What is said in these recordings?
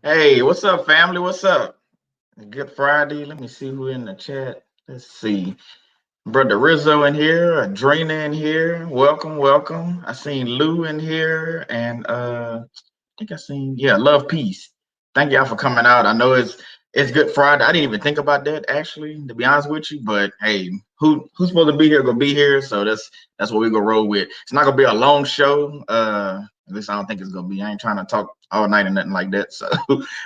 Hey, what's up, family? What's up? Good Friday. Let me see who in the chat. Let's see. Brother Rizzo in here, Adrena in here. Welcome, welcome. I seen Lou in here, and I think I seen Love Peace. Thank y'all for coming out. I know it's Good Friday. I didn't even think about that actually, to be honest with you. But hey, who's supposed to be here gonna be here. So that's what we gonna roll with. It's not gonna be a long show. At least I don't think it's gonna be. I ain't trying to talk all night and nothing like that. So,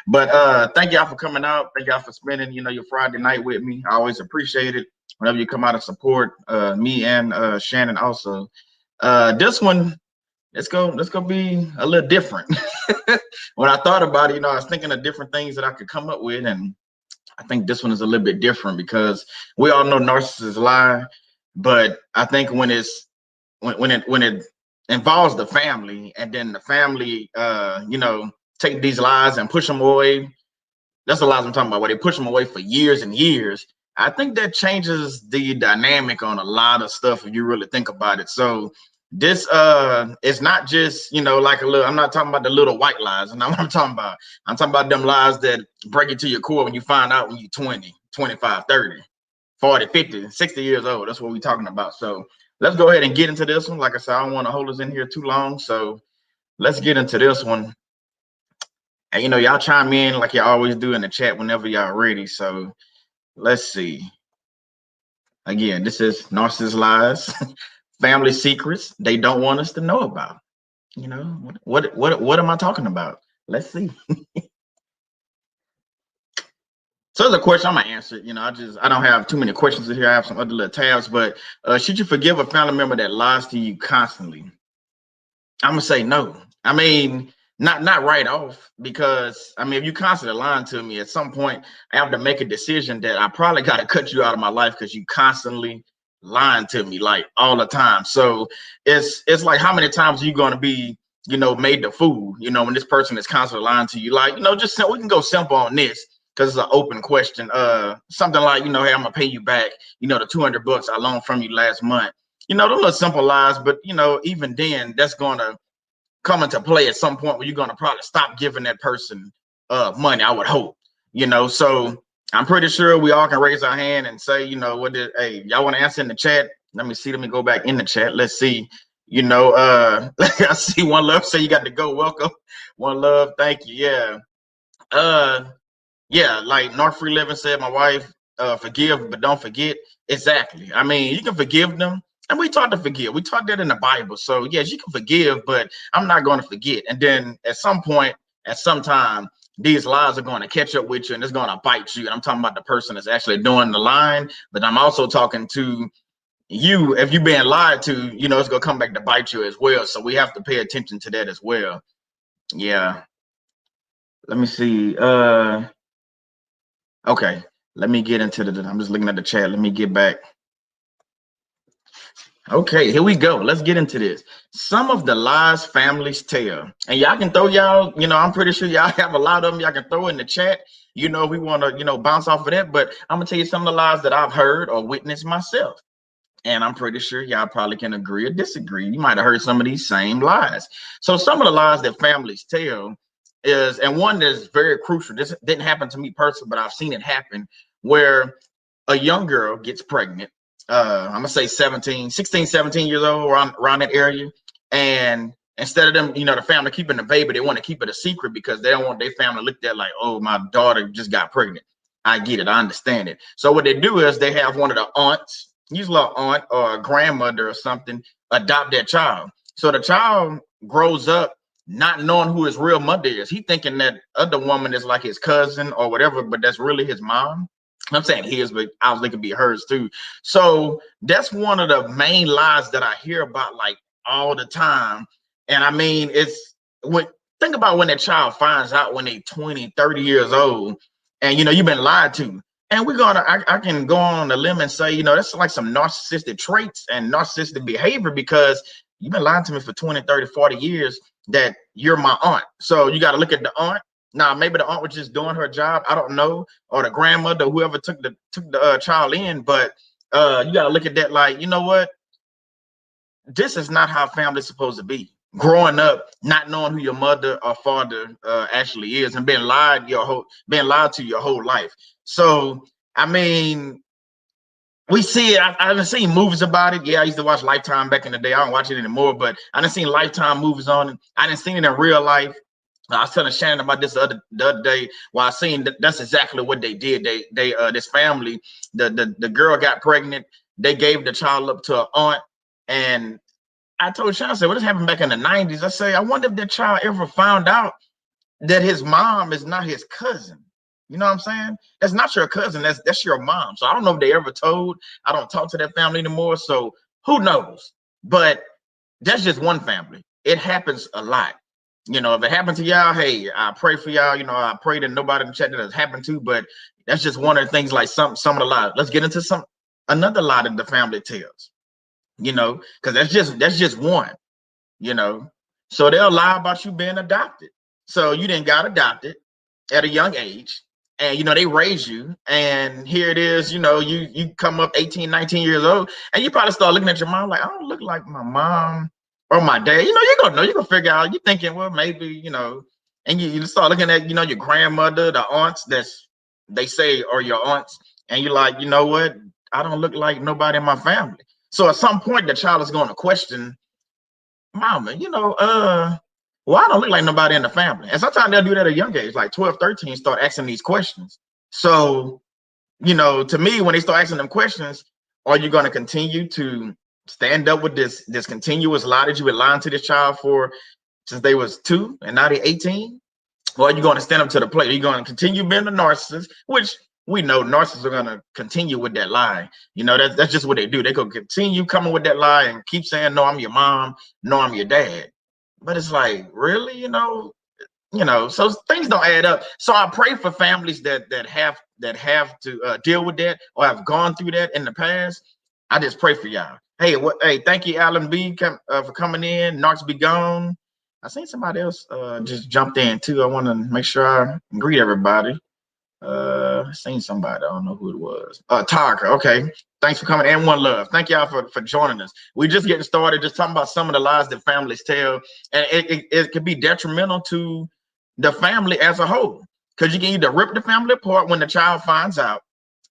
but thank y'all for coming out. Thank y'all for spending your Friday night with me. I always appreciate it whenever you come out and support me and Shannon also. This one, let's go be a little different. When I thought about it, I was thinking of different things that I could come up with, and I think this one is a little bit different because we all know narcissists lie, but I think when it involves the family, and then the family take these lies and push them away. That's the lies I'm talking about, where they push them away for years and years. I think that changes the dynamic on a lot of stuff if you really think about it. So this it's not just like a little, I'm not talking about the little white lies, and what I'm talking about. I'm talking about them lies that break you to your core when you find out when you're 20, 25, 30, 40, 50, 60 years old. That's what we're talking about. So let's go ahead and get into this one. Like I said, I don't want to hold us in here too long, so let's get into this one. And y'all chime in like you always do in the chat whenever y'all ready. So let's see. Again, this is Narcissist Lies, family secrets they don't want us to know about. What am I talking about? Let's see. So there's a question I'm gonna answer. I don't have too many questions in here. I have some other little tabs, but should you forgive a family member that lies to you constantly? I'm gonna say no. I mean, not right off, because I mean, if you constantly lying to me, at some point I have to make a decision that I probably got to cut you out of my life because you constantly lying to me like all the time. So it's like, how many times are you going to be made the fool when this person is constantly lying to you? Like, just we can go simple on this because it's an open question. Something like, hey, I'm gonna pay you back the $200 I loaned from you last month. Those little simple lies, but even then, that's gonna come into play at some point where you're gonna probably stop giving that person money, I would hope. So I'm pretty sure we all can raise our hand and say, hey, y'all want to answer in the chat? Let me go back in the chat. Let's see. I see One Love say you got to go. Welcome. One Love, thank you. Yeah, like North Free Living said, my wife, forgive but don't forget. Exactly. I mean, you can forgive them, and we taught to forgive. We taught that in the Bible. So yes, you can forgive, but I'm not going to forget. And then at some point, at some time, these lies are going to catch up with you, and it's going to bite you. And I'm talking about the person that's actually doing the lying, but I'm also talking to you. If you're being lied to, it's going to come back to bite you as well. So we have to pay attention to that as well. Yeah. Let me see. Okay, let me get into I'm just looking at the chat. Let me get back. Okay, here we go. Let's get into this. Some of the lies families tell. And y'all can throw I'm pretty sure y'all have a lot of them y'all can throw in the chat. We want to, bounce off of that. But I'm going to tell you some of the lies that I've heard or witnessed myself. And I'm pretty sure y'all probably can agree or disagree. You might have heard some of these same lies. So some of the lies that families tell is, and one that's very crucial. This didn't happen to me personally, but I've seen it happen, where a young girl gets pregnant. I'm gonna say 16, 17 years old, around that area. And instead of them, the family keeping the baby, they want to keep it a secret because they don't want their family looked at like, oh, my daughter just got pregnant. I get it. I understand it. So what they do is they have one of the aunts, usually an aunt or a grandmother or something, adopt that child. So the child grows up not knowing who his real mother is. He thinking that other woman is like his cousin or whatever, but that's really his mom. I'm saying his, but I was thinking be hers too. So that's one of the main lies that I hear about like all the time. And I mean, think about when that child finds out when they 20, 30 years old, and you've been lied to. And I can go on a limb and say, that's like some narcissistic traits and narcissistic behavior, because you've been lying to me for 20, 30, 40 years that you're my aunt. So you got to look at the aunt. Now, maybe the aunt was just doing her job. I don't know, or the grandmother, whoever took the child in. But you got to look at that like, you know what? This is not how family's supposed to be. growing up not knowing who your mother or father actually is, and being lied to your whole life. So I mean, we see it. I done seen movies about it. Yeah, I used to watch Lifetime back in the day. I don't watch it anymore, but I done seen Lifetime movies on it. I done seen it in real life. I was telling Shannon about this the other day while I seen that's exactly what they did. They this family, the girl got pregnant. They gave the child up to an aunt, and I told Shannon, I said, "What this happened back in the '90s?" I say, I wonder if that child ever found out that his mom is not his cousin. You know what I'm saying? That's not your cousin. That's your mom. So I don't know if they ever told. I don't talk to that family anymore. So who knows? But that's just one family. It happens a lot. You know, if it happened to y'all, hey, I pray for y'all. You know, I pray that nobody in the chat that has happened to. But that's just one of the things. Like some of the lies. Let's get into another lie that the family tells. You know, because that's just one. You know, so they'll lie about you being adopted. So you didn't got adopted at a young age, and you know they raise you, and here it is, you know, you come up 18, 19 years old, and you probably start looking at your mom like, I don't look like my mom or my dad. You know, you're gonna figure out, you're thinking, well, maybe, you know, and you start looking at, you know, your grandmother, the aunts they say are your aunts, and you're like, you know what, I don't look like nobody in my family. So at some point the child is going to question, mama, you know, well, I don't look like nobody in the family. And sometimes they'll do that at a young age, like 12, 13, start asking these questions. So, you know, to me, when they start asking them questions, are you going to continue to stand up with this continuous lie that you've been lying to this child for since they was 2 and now they're 18? Or are you going to stand up to the plate? Are you going to continue being a narcissist, which we know narcissists are going to continue with that lie. You know, that's just what they do. They go continue coming with that lie and keep saying, no, I'm your mom, no, I'm your dad. But it's like, really, you know, so things don't add up. So I pray for families that have to deal with that or have gone through that in the past. I just pray for y'all. Hey, thank you, Alan B, for coming in. Narcs be gone. I seen somebody else just jumped in too. I want to make sure I greet everybody. I seen somebody. I don't know who it was. Tarka. Okay. Thanks for coming. And one love. Thank y'all for joining us. We're just getting started, just talking about some of the lies that families tell. And it could be detrimental to the family as a whole. Because you can either rip the family apart when the child finds out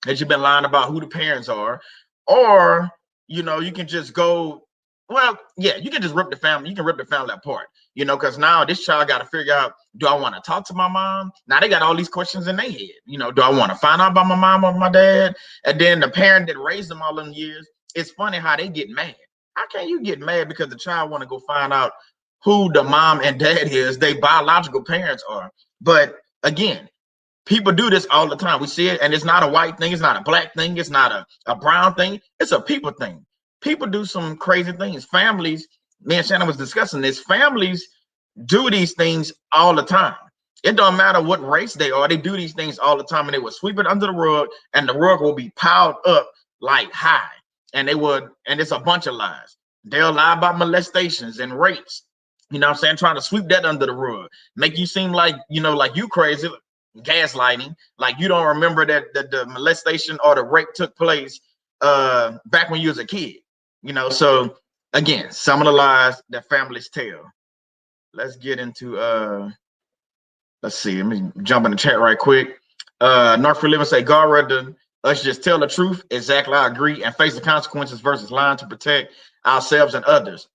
that you've been lying about who the parents are, or you know, you can just go, well, yeah, you can just rip the family, you can rip the family apart, you know, because now this child got to figure out, do I want to talk to my mom? Now they got all these questions in their head, you know, do I want to find out about my mom or my dad? And then the parent that raised them all them years, it's funny how they get mad. How can you get mad because the child want to go find out who the mom and dad is, they biological parents are? But again, people do this all the time. We see it, and it's not a white thing, it's not a black thing, it's not a brown thing, it's a people thing. People do some crazy things. Families, me and Shannon was discussing this, families do these things all the time. It don't matter what race they are, they do these things all the time, and they will sweep it under the rug, and the rug will be piled up like high. And it's a bunch of lies. They'll lie about molestations and rapes. You know what I'm saying? Trying to sweep that under the rug, make you seem like, you know, like you crazy, gaslighting, like you don't remember that the molestation or the rape took place back when you was a kid. You know, so again, some of the lies that families tell. Let's get into let's see, let me jump in the chat right quick. North for Living say, God rather us just tell the truth. Exactly, I agree, and face the consequences versus lying to protect ourselves and others.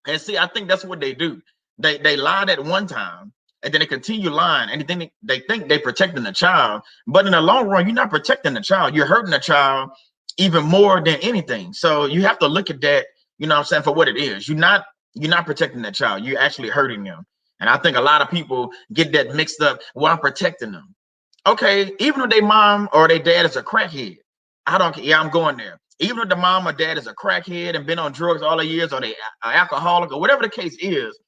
And see, I think that's what they do. They lied at one time, and then they continue lying, and then they think they're protecting the child. But in the long run, you're not protecting the child. You're hurting the child even more than anything. So you have to look at that, you know what I'm saying, for what it is. You're not protecting the child. You're actually hurting them. And I think a lot of people get that mixed up. Well, I'm protecting them. Okay, even if their mom or their dad is a crackhead, I don't care. Yeah, I'm going there. Even if the mom or dad is a crackhead and been on drugs all the years, or they are alcoholic, or whatever the case is,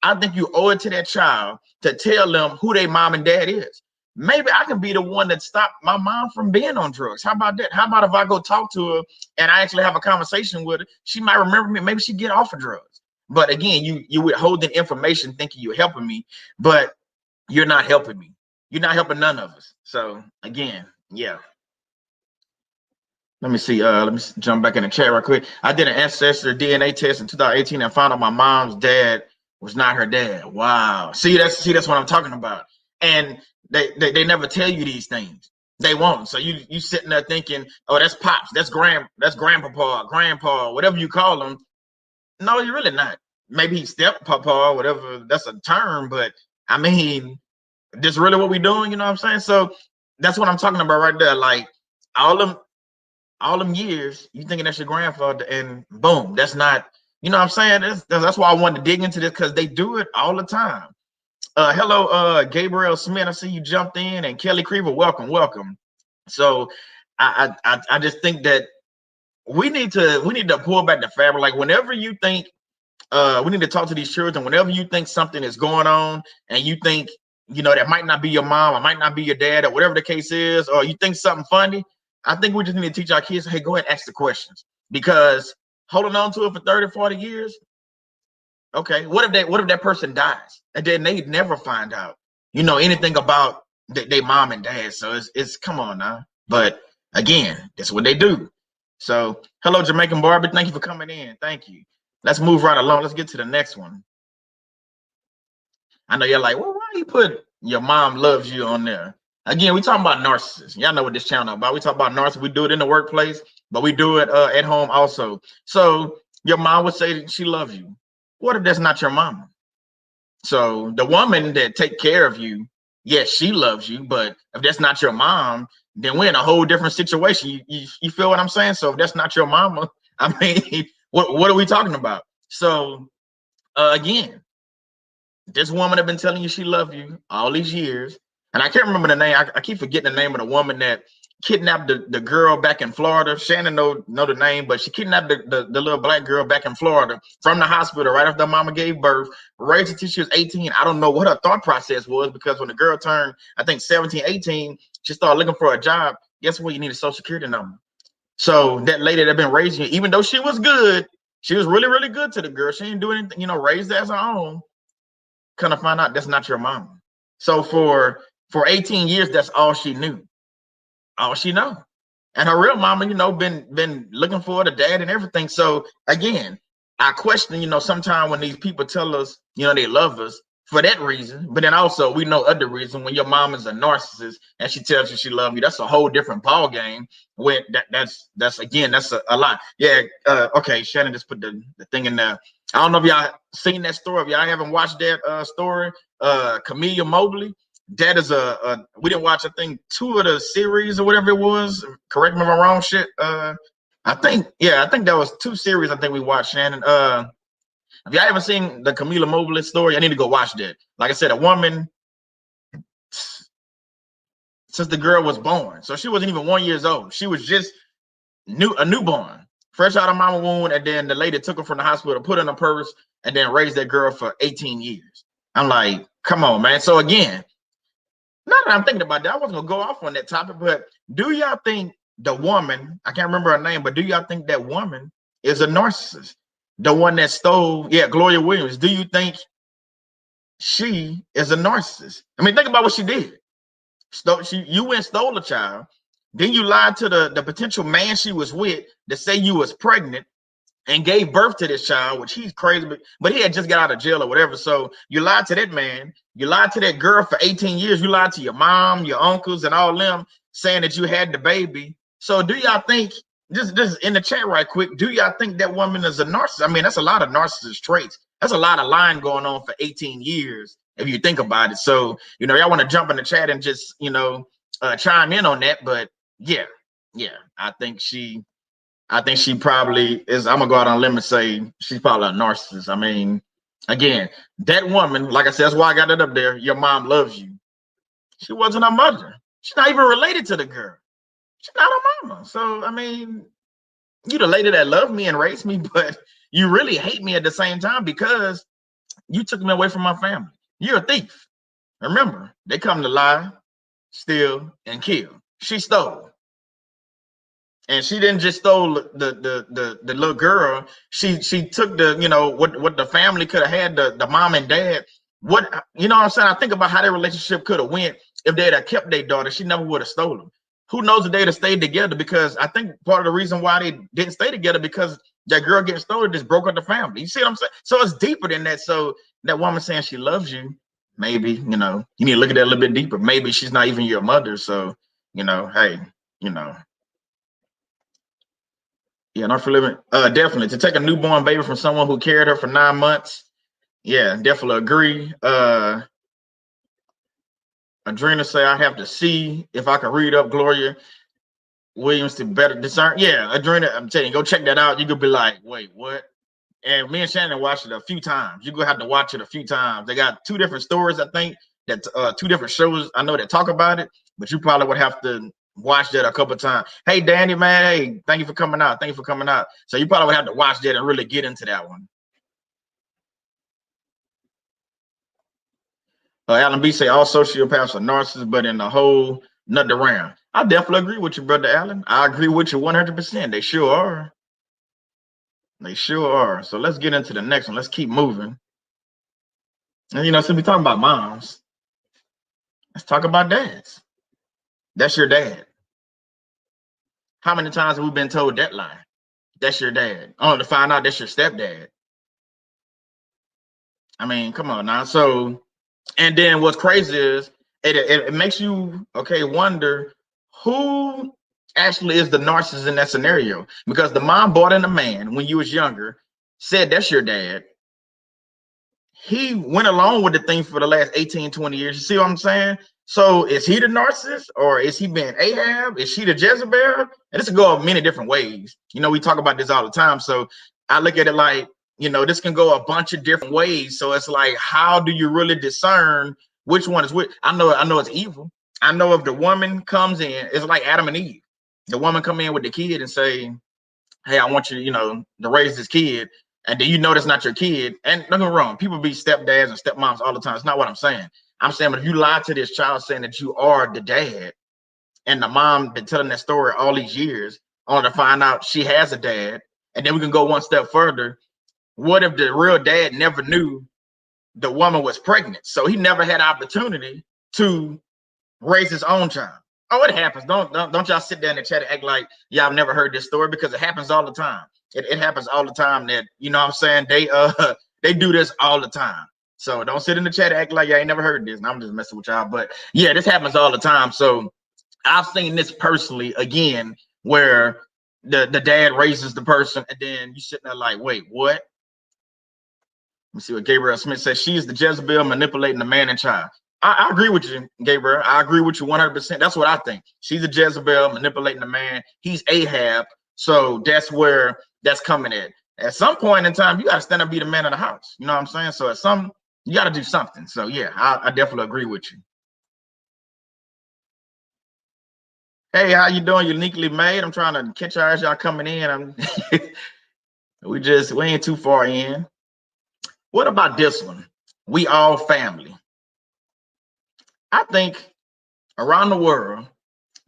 I think you owe it to that child to tell them who their mom and dad is. Maybe I can be the one that stopped my mom from being on drugs. How about that? How about if I go talk to her and I actually have a conversation with her? She might remember me. Maybe she get off of drugs. But again, you withholding information thinking you're helping me, but you're not helping me. You're not helping none of us. So again, yeah. Let me see. Let me jump back in the chat right quick. I did an ancestor DNA test in 2018 and found out my mom's dad was not her dad. Wow. See, that's what I'm talking about. And they never tell you these things. They won't. So you sitting there thinking, oh, that's pops, that's grandpapa, grandpa, whatever you call them. No, you're really not. Maybe he's step papa, whatever. That's a term, but I mean, this really what we doing. You know what I'm saying? So that's what I'm talking about right there. Like all them years, you thinking that's your grandfather, and boom, that's not. You know what I'm saying? That's why I wanted to dig into this, because they do it all the time. Hello, Gabriel Smith. I see you jumped in, and Kelly Creever. Welcome. So I just think that we need to pull back the fabric. Like whenever you think we need to talk to these children, whenever you think something is going on and you think, that might not be your mom, or might not be your dad, or whatever the case is, or you think something funny, I think we just need to teach our kids, hey, go ahead and ask the questions, because holding on to it for 30, 40 years, okay, what if that person dies and then they never find out, anything about their mom and dad? So it's come on now. But again, that's what they do. So hello, Jamaican Barbie. Thank you for coming in. Thank you. Let's move right along. Let's get to the next one. I know you're like, well, why you put your mom loves you on there? Again, we talking about narcissists. Y'all know what this channel about. We talk about narcissists. We do it in the workplace, but we do it at home also. So your mom would say that she loves you. What if that's not your mama? So the woman that take care of you, yes, she loves you, but if that's not your mom, then we're in a whole different situation. You feel what I'm saying? So if that's not your mama, I mean, what are we talking about? So again, this woman have been telling you she loved you all these years, and I can't remember the name. I keep forgetting the name of the woman that kidnapped the girl back in Florida. Shannon know the name, but she kidnapped the little black girl back in Florida from the hospital right after mama gave birth, raised her till she was 18. I don't know what her thought process was, because when the girl turned, I think 17, 18, she started looking for a job. Guess what? You need a social security number. So that lady that been raising you, even though she was good, she was really, really good to the girl. She didn't do anything, raised her as her own. Kind of find out that's not your mama. So for 18 years, that's all she knew. All she know. And her real mama, been looking for the dad and everything. So again, I question, sometimes when these people tell us, they love us for that reason, but then also we know other reason. When your mom is a narcissist and she tells you she loves you, that's a whole different ball game. When that's a lot. Yeah. Okay. Shannon just put the thing in there. I don't know if y'all seen that story. If y'all haven't watched that story, Camellia Mobley. That is we didn't watch, I think, 2 of the series or whatever it was. Correct me if I'm wrong, shit. I think that was 2 series I think we watched, Shannon. If y'all haven't seen the Camellia Mobley story, I need to go watch that. Like I said, a woman, since the girl was born, so she wasn't even 1 year old. She was just a newborn, fresh out of mama womb, and then the lady took her from the hospital, put her in a purse, and then raised that girl for 18 years. I'm like, come on, man. So again, now that I'm thinking about that, I wasn't gonna go off on that topic, but do y'all think the woman, I can't remember her name, but do y'all think that woman is a narcissist? The one that stole, Gloria Williams. Do you think she is a narcissist? I mean, think about what she did. You went and stole a child, then you lied to the potential man she was with to say you was pregnant, and gave birth to this child, which he's crazy, but he had just got out of jail or whatever. So you lied to that man, you lied to that girl for 18 years, you lied to your mom, your uncles, and all them, saying that you had the baby. So do y'all think, just in the chat right quick, do y'all think that woman is a narcissist? I mean, that's a lot of narcissist traits. That's a lot of lying going on for 18 years, if you think about it. So, y'all want to jump in the chat and just, chime in on that. But yeah, I think she probably is. I'm gonna go out on a limb and say she's probably a narcissist. I mean, again, that woman, like I said, that's why I got it up there. Your mom loves you. She wasn't her mother. She's not even related to the girl. She's not her mama. So, I mean, you the lady that loved me and raised me, but you really hate me at the same time because you took me away from my family. You're a thief. Remember, they come to lie, steal, and kill. She stole. And she didn't just stole the little girl. She took what the family could have had, the mom and dad. What I'm saying? I think about how their relationship could have went if they'd have kept their daughter. She never would have stolen. Who knows if they'd have stayed together? Because I think part of the reason why they didn't stay together because that girl getting stolen just broke up the family. You see what I'm saying? So it's deeper than that. So that woman saying she loves you, maybe, you know, you need to look at that a little bit deeper. Maybe she's not even your mother. So, you know, hey, you know. Yeah, not for living. Definitely to take a newborn baby from someone who carried her for 9 months. Yeah, definitely agree. Adrena say I have to see if I can read up Gloria Williams to better discern. Yeah, Adrena, I'm telling you, go check that out. You could be like, wait, what? And me and Shannon watched it a few times. You're gonna have to watch it a few times. They got 2 different stories, I think, that 2 different shows I know that talk about it, but you probably would have to watch that a couple of times. Hey, Danny, man, hey, thank you for coming out. Thank you for coming out. So you probably would have to watch that and really get into that one. Alan B say all sociopaths are narcissists, but in the whole nut around. I definitely agree with you, brother Allen. I agree with you 100%. They sure are. They sure are. So let's get into the next one. Let's keep moving. And you know, since we talking about moms, let's talk about dads. That's your dad. How many times have we been told that lie? That's your dad. Only to find out that's your stepdad. I mean, come on now. So, and then what's crazy is it makes you wonder who actually is the narcissist in that scenario, because the mom brought in a man when you was younger, said that's your dad. He went along with the thing for the last 18, 20 years. You see what I'm saying? So is he the narcissist, or is he being Ahab? Is she the Jezebel? And this can go many different ways. You know, we talk about this all the time. So I look at it like, you know, this can go a bunch of different ways. So it's like, how do you really discern which one is which? I know it's evil. I know if the woman comes in, it's like Adam and Eve. The woman come in with the kid and say, hey, I want you, you know, to raise this kid. And then you know that's not your kid. And don't get me wrong, people be stepdads and stepmoms all the time. It's not what I'm saying. I'm saying, but if you lie to this child saying that you are the dad, and the mom been telling that story all these years, only to find out she has a dad, and then we can go one step further. What if the real dad never knew the woman was pregnant? So he never had opportunity to raise his own child. Oh, it happens. Don't y'all sit there in the chat and act like y'all never heard this story, because it happens all the time. It happens all the time that, you know what I'm saying, they do this all the time. So don't sit in the chat and act like y'all ain't never heard this. And I'm just messing with y'all. But yeah, this happens all the time. So I've seen this personally again, where the dad raises the person, and then you sitting there like, wait, what? Let me see what Gabriel Smith says. She is the Jezebel manipulating the man and child. I agree with you, Gabriel. I agree with you 100%. That's what I think. She's a Jezebel manipulating the man. He's Ahab. So that's where that's coming at. At some point in time, you got to stand up, be the man of the house. You know what I'm saying? So you got to do something. So yeah, I definitely agree with you. Hey, how you doing? Uniquely made. I'm trying to catch y'all as y'all coming in. we ain't too far in. What about this one? We all family. I think around the world,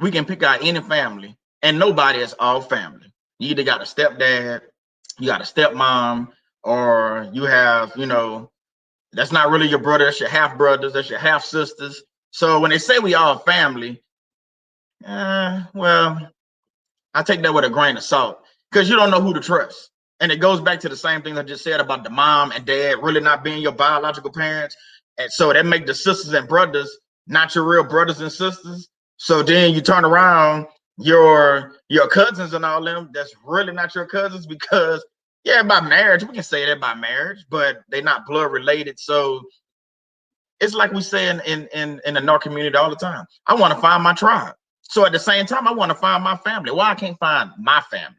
we can pick out any family, and nobody is all family. You either got a stepdad, you got a stepmom, or you have, you know, that's not really your brother, that's your half brothers, that's your half sisters. So when they say we all family, well, I take that with a grain of salt, because you don't know who to trust. And it goes back to the same thing I just said about the mom and dad really not being your biological parents. And so that make the sisters and brothers not your real brothers and sisters. So then you turn around, your cousins and all them, that's really not your cousins, because yeah, by marriage, we can say that by marriage, but they're not blood related. So it's like we say in the North community all the time. I want to find my tribe. So at the same time, I want to find my family. Why I can't find my family?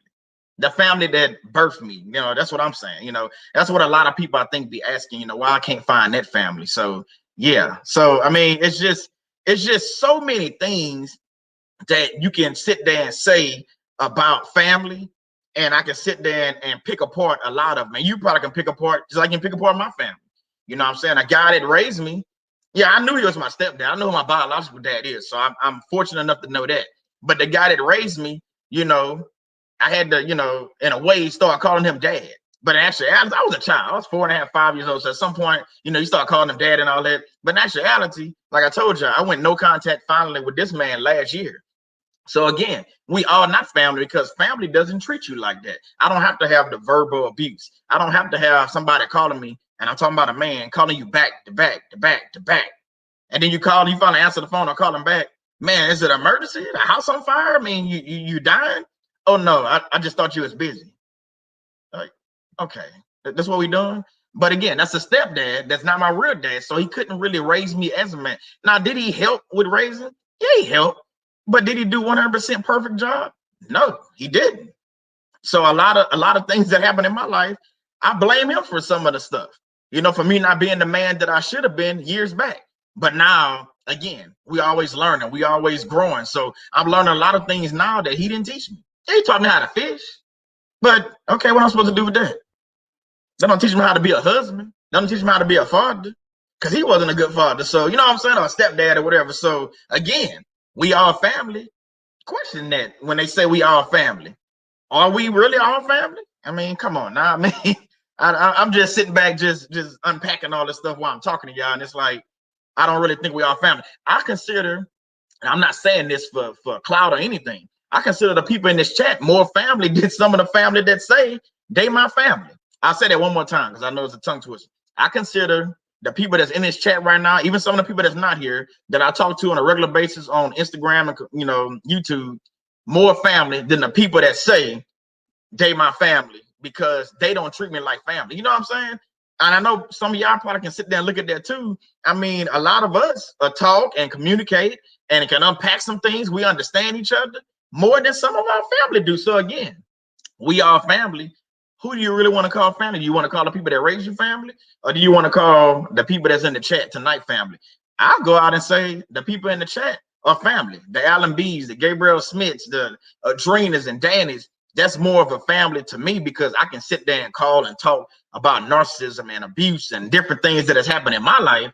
The family that birthed me. You know, that's what I'm saying. You know, that's what a lot of people I think be asking, you know, why I can't find that family. So yeah. So I mean, it's just so many things that you can sit there and say about family. And I can sit there and pick apart a lot of them. And you probably can pick apart, just like you can pick apart my family. You know what I'm saying? A guy that raised me, yeah, I knew he was my stepdad. I know who my biological dad is. So I'm fortunate enough to know that. But the guy that raised me, you know, I had to, you know, in a way, start calling him dad. But actually, I was a child. I was 4.5, 5 years old. So at some point, you know, you start calling him dad and all that. But in actuality, like I told you, I went no contact finally with this man last year. So again, we are not family because family doesn't treat you like that. I don't have to have the verbal abuse. I don't have to have somebody calling me, and I'm talking about a man calling you back to back to back to back. And then you finally answer the phone or call him back. Man, is it an emergency? The house on fire? I mean, you dying? Oh no, I just thought you was busy. Like, okay, that's what we doing. But again, that's a stepdad. That's not my real dad. So he couldn't really raise me as a man. Now, did he help with raising? Yeah, he helped. But did he do 100% perfect job? No, he didn't. So a lot of things that happened in my life, I blame him for some of the stuff. For me not being the man that I should have been years back. But now, again, we always learning, we always growing. So I'm learning a lot of things now that he didn't teach me. He taught me how to fish. But okay, what am I supposed to do with that? They don't teach me how to be a husband. They don't teach me how to be a father. Because he wasn't a good father. So, you know what I'm saying? Or a stepdad or whatever. So again, we are family. Question that when they say we are family. Are we really all family? I mean, come on now. I mean, I'm just sitting back, just unpacking all this stuff while I'm talking to y'all. And it's like, I don't really think we are family. I consider, and I'm not saying this for clout or anything, I consider the people in this chat more family than some of the family that say they my family. I'll say that one more time because I know it's a tongue twister. I consider the people that's in this chat right now, even some of the people that's not here, that I talk to on a regular basis on Instagram and YouTube, more family than the people that say they my family because they don't treat me like family. You know what I'm saying? And I know some of y'all probably can sit there and look at that too. I mean, a lot of us talk and communicate and can unpack some things. We understand each other more than some of our family do. So again, we are family. Who do you really want to call family? Do you want to call the people that raise you family? Or do you want to call the people that's in the chat tonight family? I'll go out and say the people in the chat are family. The Alan B's, the Gabriel Smiths, the Adrenas and Danny's. That's more of a family to me because I can sit there and call and talk about narcissism and abuse and different things that has happened in my life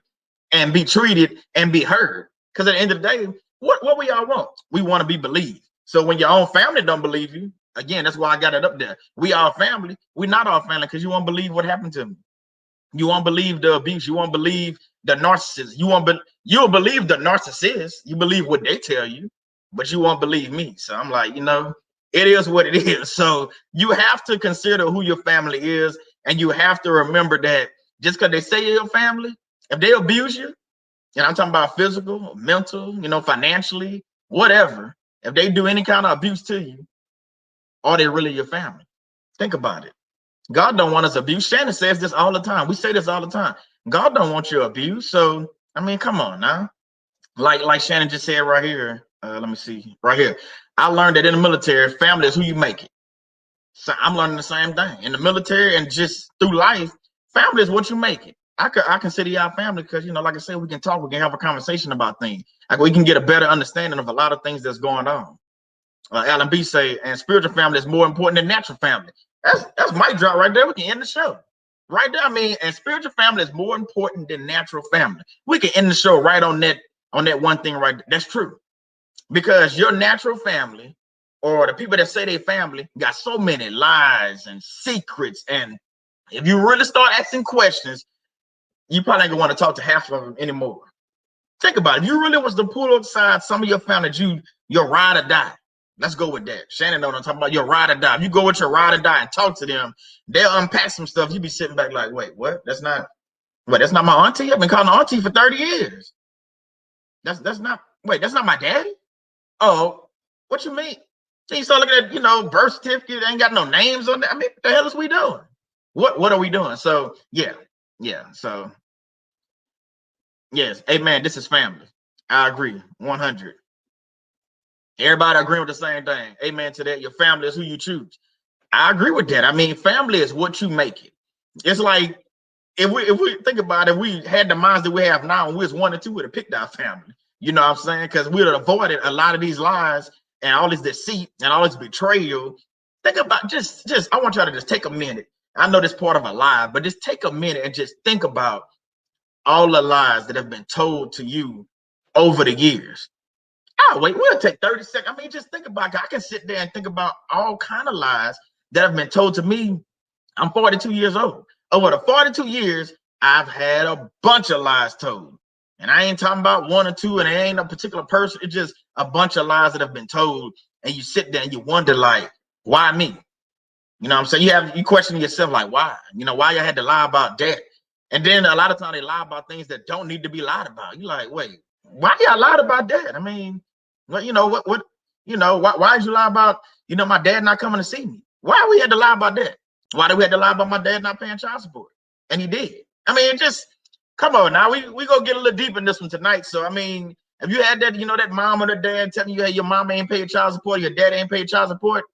and be treated and be heard. Because at the end of the day, what we all want? We want to be believed. So when your own family don't believe you, again, that's why I got it up there. We all family. We're not all family because you won't believe what happened to me. You won't believe the abuse. You won't believe the narcissist. You'll believe the narcissist. You believe what they tell you, but you won't believe me. So I'm like, it is what it is. So you have to consider who your family is, and you have to remember that just because they say you're your family, if they abuse you, and I'm talking about physical, mental, financially, whatever, if they do any kind of abuse to you, are they really your family? Think about it. God don't want us abused. Shannon says this all the time. We say this all the time. God don't want you abused. So, I mean, come on now. Like Shannon just said right here. Let me see. Right here. I learned that in the military, family is who you make it. So I'm learning the same thing. In the military and just through life, family is what you make it. I consider y'all family because, like I said, we can talk. We can have a conversation about things. Like we can get a better understanding of a lot of things that's going on. Alan B say, and spiritual family is more important than natural family. That's my job right there. We can end the show right there. I mean, and spiritual family is more important than natural family. We can end the show right on that one thing right there. That's true, because your natural family or the people that say they family got so many lies and secrets, and if you really start asking questions, you probably ain't gonna want to talk to half of them anymore. Think about it. You really was to pull aside some of your family, your ride or die. Let's go with that. Shannon know what I'm talking about. Your ride or die. If you go with your ride or die and talk to them, they'll unpack some stuff. You be sitting back like, wait, what? That's not my auntie. I've been calling auntie for 30 years. That's not my daddy. Oh, what you mean? So you start looking at, birth certificate, ain't got no names on that. I mean, what the hell is we doing? What are we doing? So yeah. So yes, amen. This is family. I agree, 100. Everybody agreeing with the same thing. Amen to that. Your family is who you choose. I agree with that. I mean, family is what you make it. It's like if we think about it, if we had the minds that we have now, and we was 1 or 2, would have picked our family. You know what I'm saying? Because we would have avoided a lot of these lies and all this deceit and all this betrayal. Think about just I want y'all to just take a minute. I know this part of a lie, but just take a minute and just think about all the lies that have been told to you over the years. Oh, wait, we'll take 30 seconds. I mean, just think about it. I can sit there and think about all kind of lies that have been told to me. I'm 42 years old. Over the 42 years, I've had a bunch of lies told. And I ain't talking about one or two, and it ain't a particular person. It's just a bunch of lies that have been told. And you sit there and you wonder, like, why me? You know what I'm saying? You question yourself, like, why? You know, why you had to lie about that? And then a lot of times they lie about things that don't need to be lied about. You're like, wait, why y'all lied about that? I mean, what why did you lie about, my dad not coming to see me? Why we had to lie about that? Why did we have to lie about my dad not paying child support? And he did. I mean, come on now. We gonna get a little deep in this one tonight. So I mean, if you had that, that mom or the dad telling you, hey, your mom ain't paid child support, your dad ain't paid child support,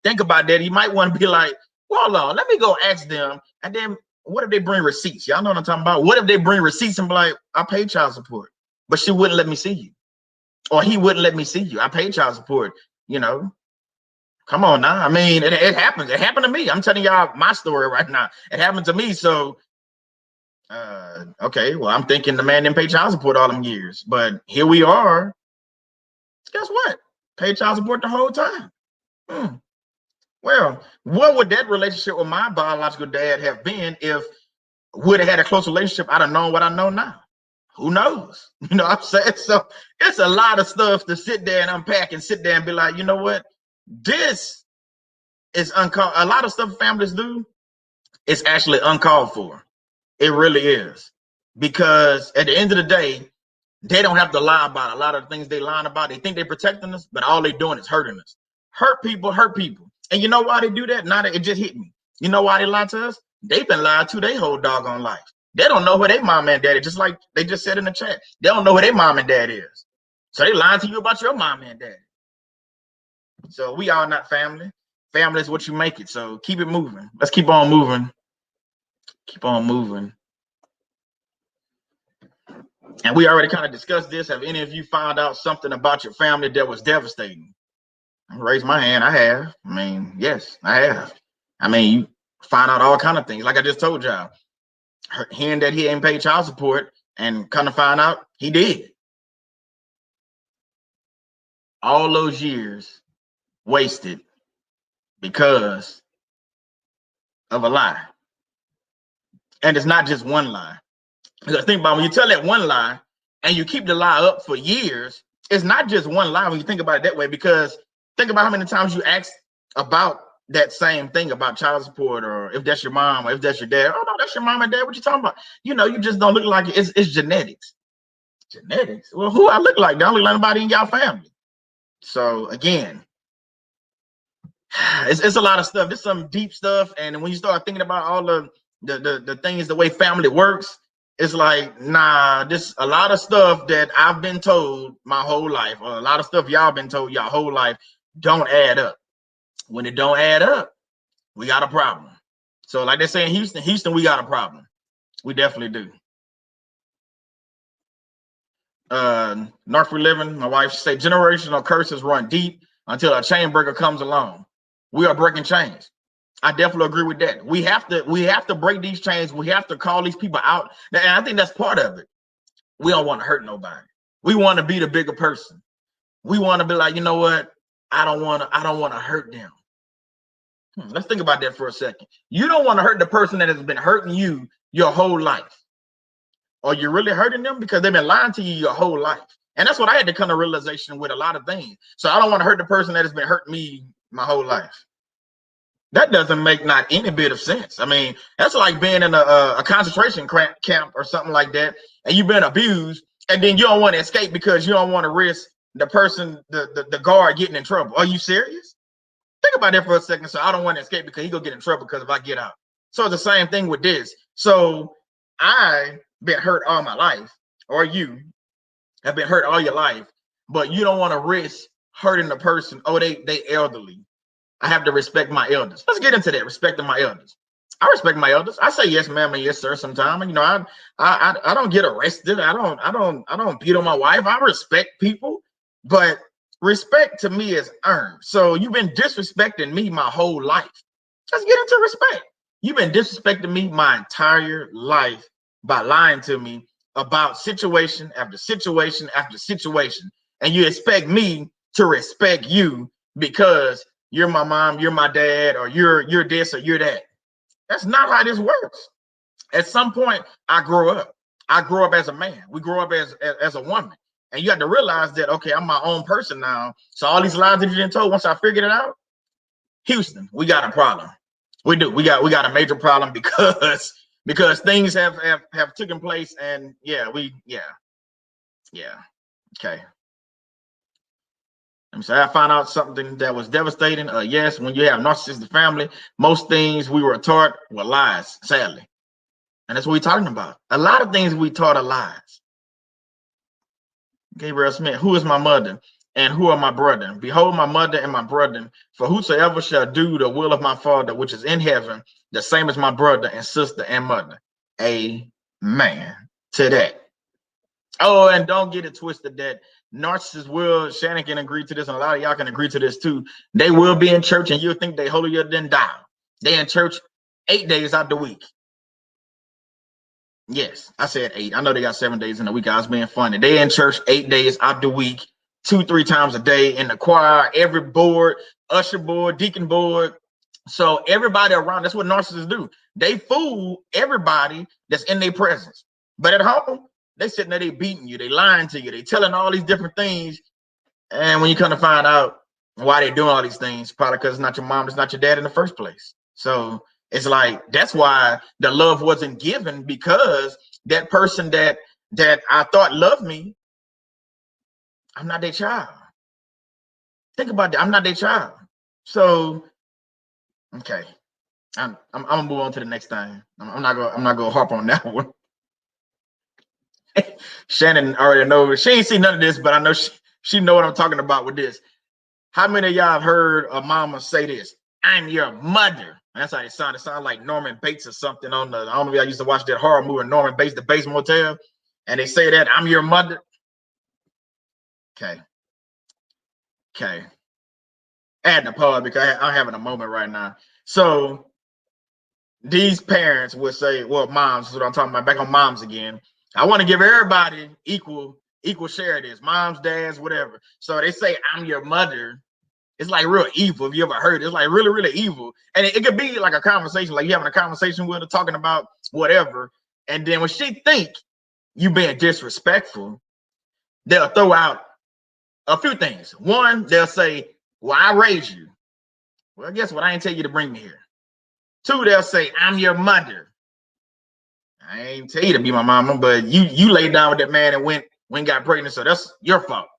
think about that. You might want to be like, well, hold on, let me go ask them. And then what if they bring receipts? Y'all know what I'm talking about. What if they bring receipts and be like, I paid child support, but she wouldn't let me see you, or he wouldn't let me see you. I paid child support. Come on now. I mean, it happens. It happened to me. I'm telling y'all my story right now. It happened to me. So, okay, well, I'm thinking the man didn't pay child support all them years, but here we are. Guess what? Paid child support the whole time. Well, what would that relationship with my biological dad have been if would have had a close relationship? I'd have known what I know now. Who knows? You know what I'm saying? So it's a lot of stuff to sit there and unpack and sit there and be like, you know what? This is uncalled. A lot of stuff families do is actually uncalled for. It really is. Because at the end of the day, they don't have to lie about a lot of the things they lying about. They think they're protecting us, but all they're doing is hurting us. Hurt people. And you know why they do that? Now that it just hit me. You know why they lie to us? They've been lied to their whole doggone life. They don't know who their mom and dad is, just like they just said in the chat. They don't know who their mom and dad is. So they lying to you about your mom and dad. So we are not family. Family is what you make it. So keep it moving. Let's keep on moving. Keep on moving. And we already kind of discussed this. Have any of you found out something about your family that was devastating? I raise my hand. I have. I mean, yes, I have. I mean, you find out all kind of things. Like I just told y'all, hearing that he ain't paid child support and kind of find out he did. All those years wasted because of a lie. And it's not just one lie. Because think about when you tell that one lie and you keep the lie up for years, it's not just one lie when you think about it that way, because think about how many times you ask about that same thing about child support, or if that's your mom or if that's your dad. Oh, no, that's your mom and dad. What you talking about? You just don't look like it. It's genetics. Genetics? Well, who I look like? I don't look like anybody in y'all family. So again, it's a lot of stuff. There's some deep stuff. And when you start thinking about all the things, the way family works, it's like, nah, this a lot of stuff that I've been told my whole life, or a lot of stuff y'all been told y'all whole life, don't add up. When it don't add up, we got a problem. So like they say in Houston, we got a problem. We definitely do. North we living, my wife say generational curses run deep until a chain breaker comes along. We are breaking chains. I definitely agree with that. We have to break these chains. We have to call these people out. And I think that's part of it. We don't want to hurt nobody. We want to be the bigger person. We want to be like, you know what? I don't want to hurt them. Let's think about that for a second. You don't want to hurt the person that has been hurting you your whole life. Or you're really hurting them because they've been lying to you your whole life. And that's what I had to come to realization with a lot of things. So I don't want to hurt the person that has been hurting me my whole life. That doesn't make not any bit of sense. I mean, that's like being in a concentration camp or something like that, and you've been abused, and then you don't want to escape because you don't want to risk the person, the guard, getting in trouble. Are you serious? Think about that for a second. So I don't want to escape because he gonna get in trouble because if I get out. So it's the same thing with this. So I've been hurt all my life, or you have been hurt all your life, but you don't want to risk hurting the person. Oh, they elderly. I have to respect my elders. Let's get into that. Respecting my elders. I respect my elders. I say yes, ma'am, and yes, sir. Sometimes, I don't get arrested. I don't beat on my wife. I respect people, but respect to me is earned. So you've been disrespecting me my whole life. Let's get into respect. You've been disrespecting me my entire life by lying to me about situation after situation after situation, and you expect me to respect you because you're my mom, you're my dad, or you're this or you're that. That's not how this works. At some point, I grow up. I grow up as a man. We grow up as a woman. And you have to realize that, okay, I'm my own person now. So all these lies that you didn't told, once I figured it out, Houston, we got a problem. We do. We got a major problem because things have taken place, and yeah. Okay. Let me say I found out something that was devastating. Yes, when you have narcissistic family, most things we were taught were lies, sadly. And that's what we're talking about. A lot of things we taught are lies. Gabriel Smith, who is my mother and who are my brethren? Behold, my mother and my brethren, for whosoever shall do the will of my Father, which is in heaven, the same as my brother and sister and mother. Amen to that. Oh, and don't get it twisted that narcissists will, Shannon can agree to this, and a lot of y'all can agree to this too. They will be in church and you'll think they holier than thou. They in church 8 days out the week. Yes, I said 8. I know they got 7 days in the week. I was being funny. They in church 8 days out the week, 2-3 times a day in the choir, every board, usher board, deacon board. So everybody around, that's what narcissists do. They fool everybody that's in their presence. But at home, they sitting there, they beating you, they lying to you, they telling all these different things. And when you kind of find out why they're doing all these things, probably because it's not your mom, it's not your dad in the first place. So it's like, that's why the love wasn't given, because that person that I thought loved me, I'm not their child. Think about that. I'm not their child. So, okay. I'm gonna move on to the next thing. I'm not gonna harp on that one. Shannon already knows. She ain't seen none of this, but I know she know what I'm talking about with this. How many of y'all have heard a mama say this? I'm your mother. And that's how it sounds. It sounds like Norman Bates or something on the, I don't know if y'all used to watch that horror movie, Norman Bates, the Bates Motel. And they say that, I'm your mother. Okay. Add the pause because I'm having a moment right now. So these parents would say, well, moms is what I'm talking about, back on moms again. I want to give everybody equal share of this, moms, dads, whatever. So they say, I'm your mother. It's like real evil. If you ever heard it, it's like really, really evil. And it could be like a conversation, like you having a conversation with her, talking about whatever. And then when she think you being disrespectful, they'll throw out a few things. One, they'll say, well, I raised you. Well, guess what? I ain't tell you to bring me here. Two, they'll say, I'm your mother. I ain't tell you to be my mama, but you laid down with that man and went got pregnant, so that's your fault.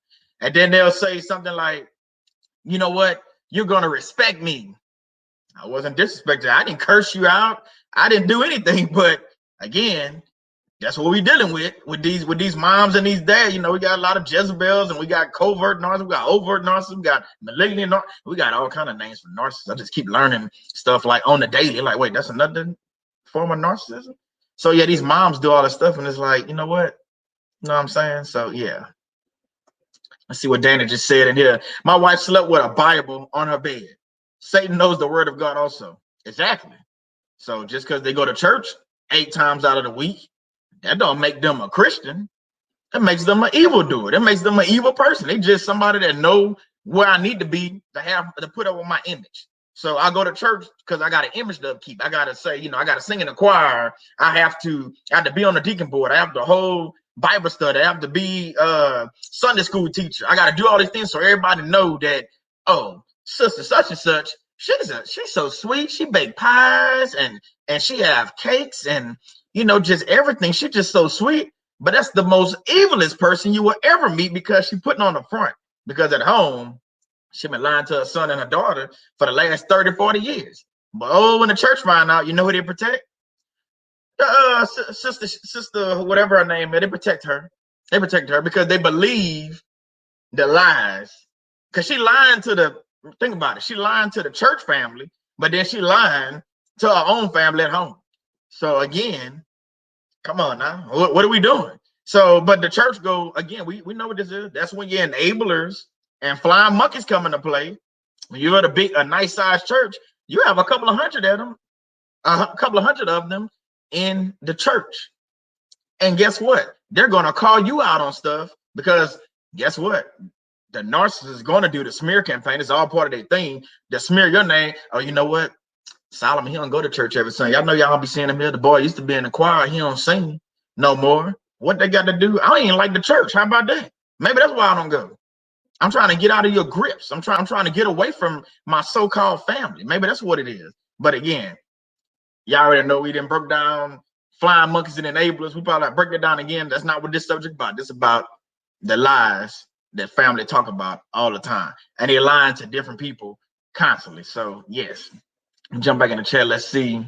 And then they'll say something like, you know what? You're gonna respect me. I wasn't disrespected. I didn't curse you out. I didn't do anything. But again, that's what we're dealing with these moms and these dads. You know, we got a lot of Jezebels, and we got covert narcissists, we got overt narcissists, we got malignant narcissists, we got all kind of names for narcissists. I just keep learning stuff like on the daily. Like, wait, that's another form of narcissism. So yeah, these moms do all this stuff, and it's like, you know what? You know what I'm saying? So yeah. Let's see what Dana just said in here. My wife slept with a Bible on her bed. Satan knows the word of God also. Exactly. So just because they go to church 8 times out of the week, that don't make them a Christian. That makes them an evildoer. That makes them an evil person. They just somebody that know where I need to be to put up with my image. So I go to church because I got an image to upkeep. I gotta say, you know, I gotta sing in the choir. I have to be on the deacon board. I have to hold Bible study. I have to be Sunday school teacher. I got to do all these things so everybody know that, oh, sister such and such, she's so sweet. She bake pies and she have cakes and, you know, just everything. She's just so sweet. But that's the most evilest person you will ever meet, because she's putting on the front. Because at home, she been lying to her son and her daughter for the last 30, 40 years. But oh, when the church find out, you know who they protect? Sister, whatever her name is, they protect her. They protect her because they believe the lies. Because she lying to the, think about it, she lying to the church family, but then she lying to her own family at home. So again, come on now, what are we doing? So, but the church go, again, we know what this is. That's when your enablers and flying monkeys come into play. When you're at a nice sized church, you have a couple of hundred of them, in the church. And guess what? They're going to call you out on stuff, because guess what? The narcissist is going to do the smear campaign. It's all part of their thing to smear your name. Oh, you know what? Solomon, he don't go to church every Sunday. Y'all know y'all be seeing him here. The boy used to be in the choir. He don't sing no more. What they got to do? I don't even like the church. How about that? Maybe that's why I don't go. I'm trying to get out of your grips. I'm trying to get away from my so-called family. Maybe that's what it is. But again, y'all already know we didn't broke down flying monkeys and enablers. We probably break it down again. That's not what this subject about. This is about the lies that family talk about all the time. And they're lying to different people constantly. So yes, jump back in the chat. Let's see.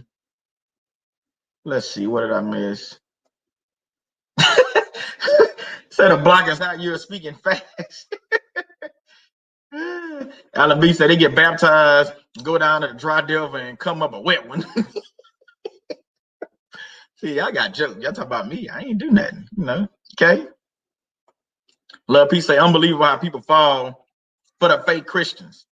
What did I miss? Said a block is how you're speaking fast. Alan B said they get baptized, go down to the dry devil and come up a wet one. See, I got jokes. Y'all talk about me. I ain't do nothing, you know. Okay. Love Peace say unbelievable how people fall for the fake Christians.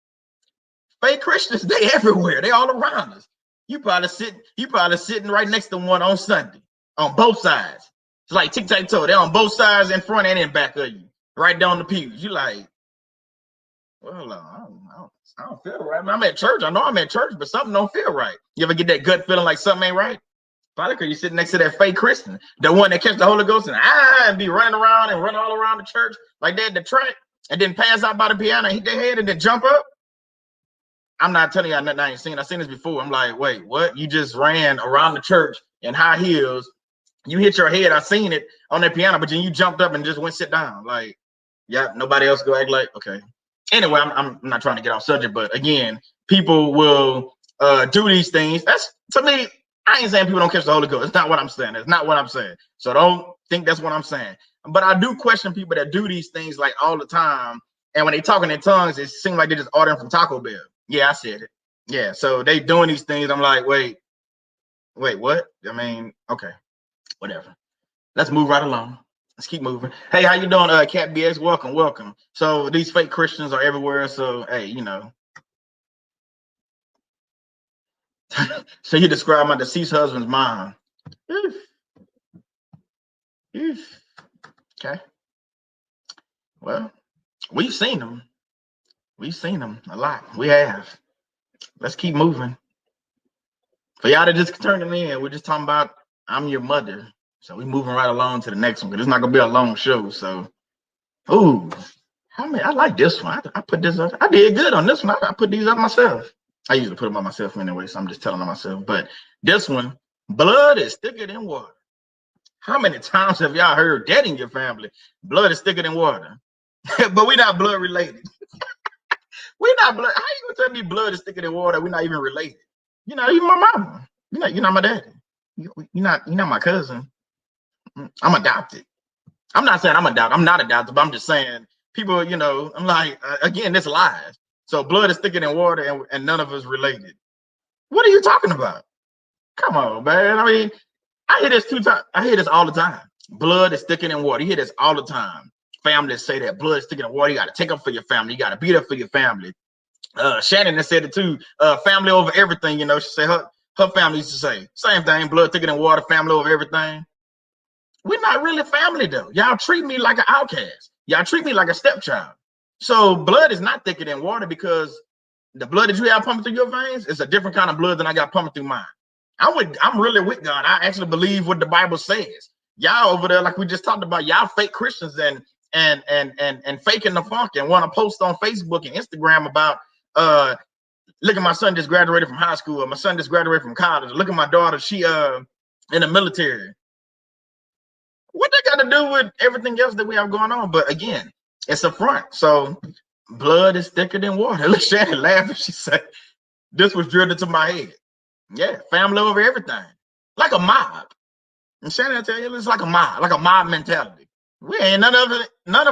Fake Christians, they everywhere. They all around us. You probably sitting right next to one on Sunday on both sides. It's like tic-tac-toe. They're on both sides, in front and in back of you, right down the pews. You like, well, I don't feel right. I mean, I'm at church. I know I'm at church, but something don't feel right. You ever get that gut feeling like something ain't right? Probably because you're sitting next to that fake Christian, the one that catch the Holy Ghost and be running around and run all around the church like that at the track, and then pass out by the piano, hit their head, and then jump up. I'm not telling y'all nothing I ain't seen. I've seen this before. I'm like, wait, what? You just ran around the church in high heels. You hit your head. I seen it on that piano, but then you jumped up and just went sit down. Like, yeah, nobody else go act like, okay. Anyway, I'm not trying to get off subject, but again, people will do these things. That's, to me, I ain't saying people don't catch the Holy Ghost. It's not what I'm saying. It's not what I'm saying. So don't think that's what I'm saying. But I do question people that do these things like all the time. And when they talking in tongues, it seems like they're just ordering from Taco Bell. Yeah, I said it. Yeah, so they doing these things. I'm like, wait, what? I mean, okay, whatever. Let's move right along. Let's keep moving. Hey, how you doing, Cat BX? Welcome. So these fake Christians are everywhere. So hey, you know. So you describe my deceased husband's mom. Okay. Well, we've seen them. We've seen them a lot. We have. Let's keep moving. For y'all that just turning in, we're just talking about I'm your mother. So we're moving right along to the next one because it's not gonna be a long show. So, ooh, I like this one. I put this up. I did good on this one. I put these up myself. I usually put them on myself anyway, so I'm just telling on myself. But this one, blood is thicker than water. How many times have y'all heard that in your family? Blood is thicker than water. But we're not blood related. We're not blood. How you gonna tell me blood is thicker than water? We're not even related. You're not even my mama. You're not my daddy. You're not my cousin. I'm adopted. I'm not saying I'm adopted. I'm not adopted, but I'm just saying people, you know, I'm like, again, this lies. So blood is thicker than water and none of us related. What are you talking about? Come on, man. I mean, I hear this 2 times. I hear this all the time. Blood is thicker than water. You hear this all the time. Families say that blood is thicker than water. You got to take up for your family. You got to be there for your family. Shannon has said it too. Family over everything. You know, she said her family used to say same thing. Blood thicker than water. Family over everything. We're not really family though. Y'all treat me like an outcast. Y'all treat me like a stepchild. So blood is not thicker than water because the blood that you have pumping through your veins is a different kind of blood than I got pumping through mine. I'm really with God. I actually believe what the Bible says. Y'all over there, like we just talked about, y'all fake Christians and faking the funk and want to post on Facebook and Instagram about look at my son just graduated from high school, or my son just graduated from college. Look at my daughter, she in the military. What they got to do with everything else that we have going on? But again, it's a front. So blood is thicker than water. Look, Shannon laughing. She said, this was drilled into my head. Yeah, family over everything. Like a mob. And Shannon, I tell you, it's like a mob mentality. We ain't none of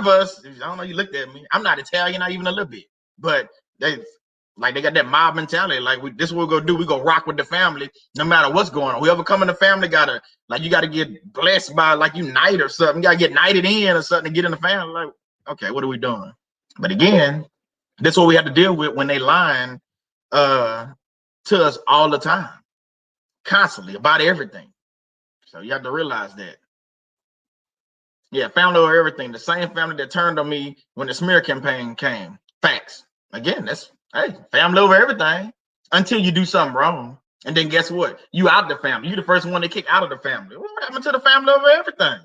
us, I don't know, you looked at me. I'm not Italian, not even a little bit. But they got that mob mentality. Like this is what we're gonna do. We go rock with the family no matter what's going on. Whoever come in the family you gotta get blessed by like you knight or something. You gotta get knighted in or something to get in the family. Like, okay, what are we doing? But again, that's what we have to deal with when they lying to us all the time, constantly about everything. So you have to realize that. Yeah, family over everything. The same family that turned on me when the smear campaign came. Facts. Again, that's family over everything until you do something wrong. And then guess what? You out the family. You the first one they kick out of the family. What happened to the family over everything?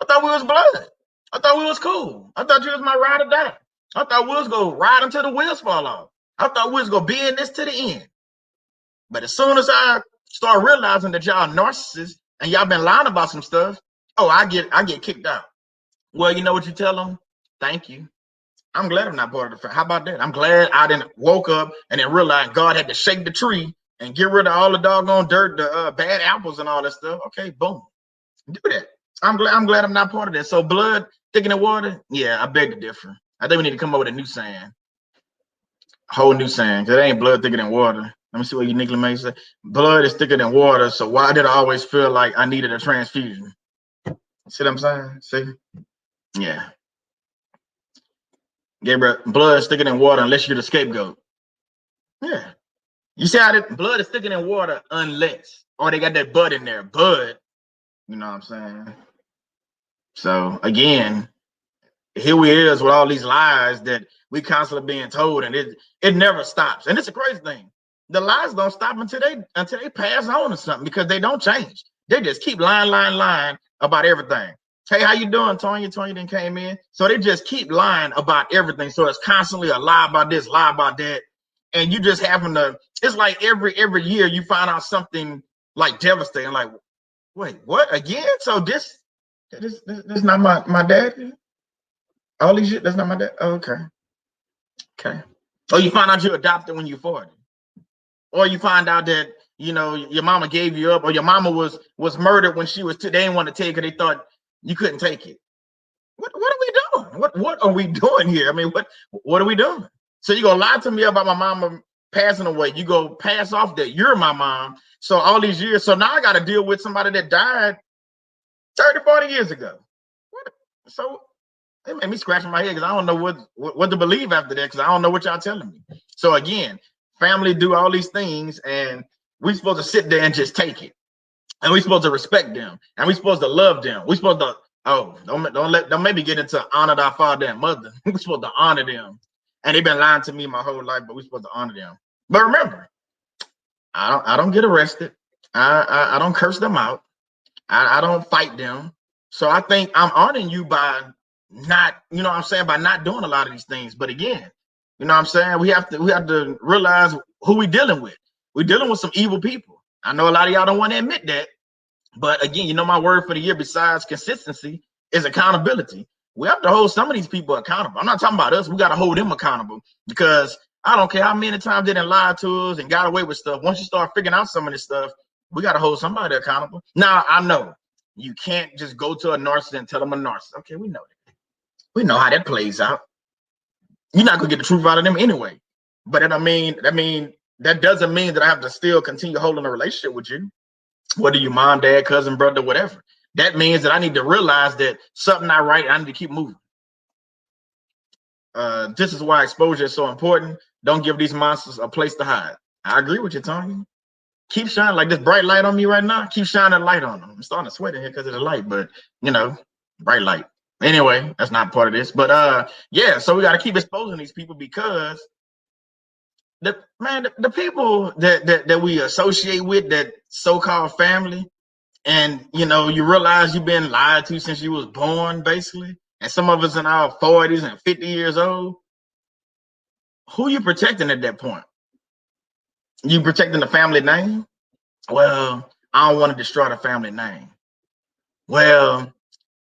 I thought we was blood. I thought we was cool. I thought you was my ride or die. I thought we was gonna ride until the wheels fall off. I thought we was gonna be in this to the end. But as soon as I start realizing that y'all narcissists and y'all been lying about some stuff, oh, I get kicked out. Well, you know what you tell them? Thank you. I'm glad I'm not part of the family. How about that? I'm glad I didn't woke up and then realize God had to shake the tree and get rid of all the doggone dirt, the bad apples and all that stuff. Okay, boom. Do that. I'm glad I'm not part of that. So blood thicker than water? Yeah, I beg to differ. I think we need to come up with a new saying. Whole new saying. Because it ain't blood thicker than water. Let me see what uniquely may say. Blood is thicker than water. So why did I always feel like I needed a transfusion? See what I'm saying? See? Yeah. Gabriel, blood is thicker than water unless you're the scapegoat. Yeah. You see how blood is thicker than water unless, or they got that bud in there. Bud. You know what I'm saying? So again, here we is with all these lies that we constantly being told, and it never stops. And it's a crazy thing. The lies don't stop until they pass on or something, because they don't change. They just keep lying about everything. Hey, how you doing, Tonya? Tonya then came in. So they just keep lying about everything. So it's constantly a lie about this, lie about that. And you just having to, it's like every year you find out something like devastating, like, wait, what again? So this not my dad? All these shit, that's not my dad? Oh, okay. Okay. Or you find out you adopted when you're 40. Or you find out that, you know, your mama gave you up, or your mama was murdered when she was 2. They didn't want to take her. They thought you couldn't take it. What are we doing? What are we doing here? I mean, what are we doing? So you gonna lie to me about my mama passing away. You go pass off that you're my mom. So all these years, so now I got to deal with somebody that died 30, 40 years ago. What? So it made me scratching my head, because I don't know what to believe after that, because I don't know what y'all telling me. So again, family do all these things, and we supposed to sit there and just take it. And we supposed to respect them, and we supposed to love them. We supposed to, don't maybe get into honor thy father and mother. We supposed to honor them. And they've been lying to me my whole life, but we supposed to honor them. But remember, I don't get arrested. I don't curse them out. I don't fight them. So I think I'm honoring you by not, you know what I'm saying, by not doing a lot of these things. But again, you know what I'm saying, we have to realize who we dealing with. We're dealing with some evil people. I know a lot of y'all don't want to admit that. But again, you know, my word for the year besides consistency is accountability. We have to hold some of these people accountable. I'm not talking about us. We got to hold them accountable, because I don't care how many times they done lied to us and got away with stuff. Once you start figuring out some of this stuff, we got to hold somebody accountable. Now, I know you can't just go to a narcissist and tell them a narcissist. Okay, we know that. We know how that plays out. You're not going to get the truth out of them anyway. But that doesn't mean that I have to still continue holding a relationship with you, whether you mom, dad, cousin, brother, whatever. That means that I need to realize that something not right. I need to keep moving. This is why exposure is so important. Don't give these monsters a place to hide. I agree with you, Tony. Keep shining like this bright light on me right now. Keep shining light on them. I'm starting to sweat in here because of the light, but you know, bright light. Anyway, that's not part of this. But yeah, so we got to keep exposing these people, because the people that we associate with, that so-called family, and you know, you realize you've been lied to since you was born, basically. And some of us in our 40s and 50 years old. Who you protecting at that point? You protecting the family name? Well, I don't want to destroy the family name. Well,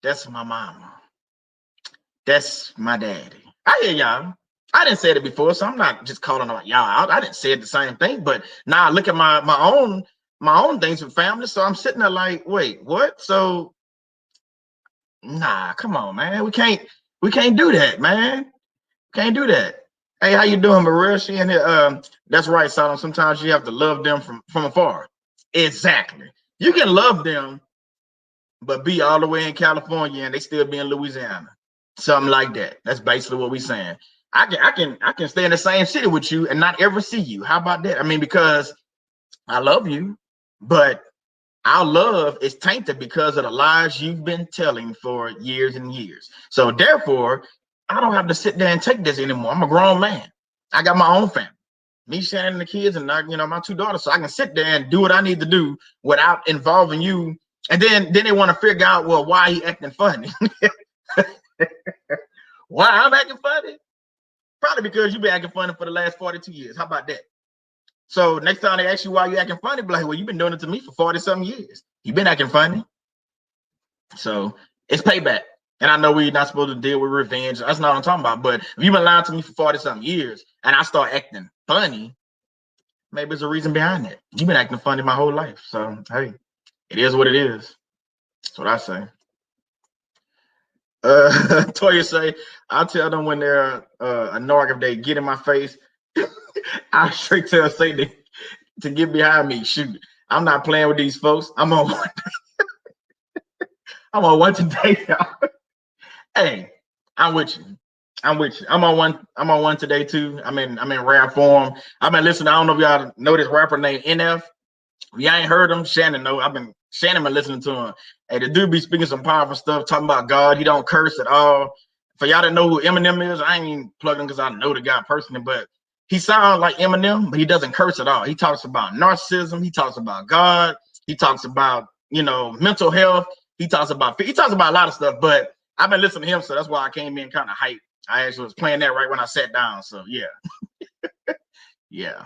that's my mama. That's my daddy. I hear y'all. I didn't say it before, so I'm not just calling y'all out. I didn't say the same thing, but now I look at my own things with family. So I'm sitting there like, wait, what? So nah, come on, man. We can't do that, man. Can't do that. Hey, how you doing, Maria? She in here. That's right, Solomon. Sometimes you have to love them from afar. Exactly. You can love them, but be all the way in California and they still be in Louisiana. Something like that. That's basically what we're saying. I can stay in the same city with you and not ever see you. How about that? I mean, because I love you, but our love is tainted because of the lies you've been telling for years and years. So therefore, I don't have to sit there and take this anymore. I'm a grown man. I got my own family. Me, Shannon, and the kids, and my 2 daughters. So I can sit there and do what I need to do without involving you And then they want to figure out, well, why he acting funny? Why I'm acting funny? Probably because you've been acting funny for the last 42 years. How about that? So next time they ask you why you acting funny, be like, well, you've been doing it to me for 40-something years. You've been acting funny. So it's payback. And I know we're not supposed to deal with revenge. That's not what I'm talking about. But if you've been lying to me for 40-something years and I start acting funny, maybe there's a reason behind that. You've been acting funny my whole life. So, hey, it is what it is. That's what I say. Toya say, I'll tell them when they're a narc if they get in my face. I straight tell Satan to get behind me. Shoot, I'm not playing with these folks. I'm on one today, y'all. Hey, I'm with you. I'm on one today too. I'm in rap form. I've been listening. I don't know if y'all know this rapper named NF. If y'all ain't heard him, Shannon know. Shannon been listening to him. Hey, the dude be speaking some powerful stuff, talking about God. He don't curse at all. For y'all that know who Eminem is, I ain't even plugged him because I know the guy personally, but he sounds like Eminem, but he doesn't curse at all. He talks about narcissism. He talks about God. He talks about, mental health. He talks about a lot of stuff, but I've been listening to him, so that's why I came in kind of hyped. I actually was playing that right when I sat down, so yeah. Yeah.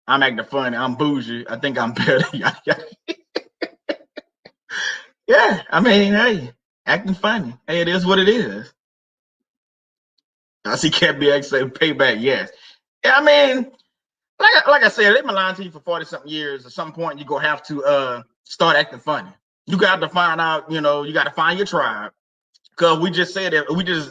I'm acting funny. I'm bougie. I think I'm better. Yeah, I mean, hey, acting funny. Hey, it is what it is. I see Cat BX say payback, yes. Yeah, I mean, like I said, they've been lying to you for 40-something years. At some point, you're going to have to start acting funny. You got to find out, you got to find your tribe. Because we just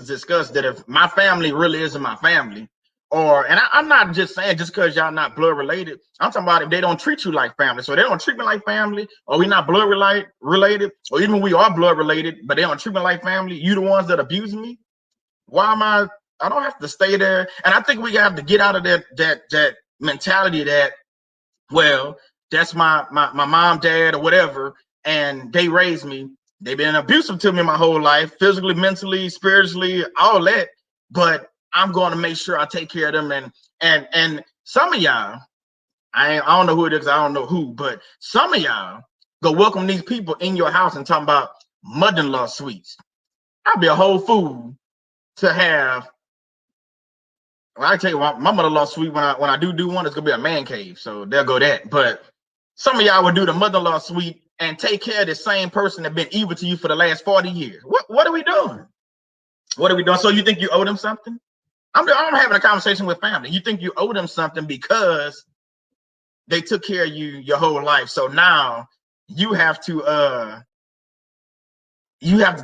discussed that if my family really isn't my family, and I'm not just saying just because y'all not blood related, I'm talking about if they don't treat you like family. So they don't treat me like family, or we not blood related, or even we are blood related, but they don't treat me like family. You the ones that abuse me. Why am I don't have to stay there. And I think we have to get out of that mentality that, well, that's my mom, dad, or whatever, and they raised me. They've been abusive to me my whole life, physically, mentally, spiritually, all that. But I'm going to make sure I take care of them. And some of y'all, I don't know who it is, I don't know who, but some of y'all go welcome these people in your house and talking about mother-in-law suites. I'd be a whole fool to have. Well, I tell you what, my mother-in-law suite, when I do one, it's gonna be a man cave. So there go that. But some of y'all would do the mother-in-law suite and take care of the same person that been evil to you for the last 40 years. What are we doing? What are we doing? So you think you owe them something? I'm having a conversation with family. You think you owe them something because they took care of you your whole life. So now you have to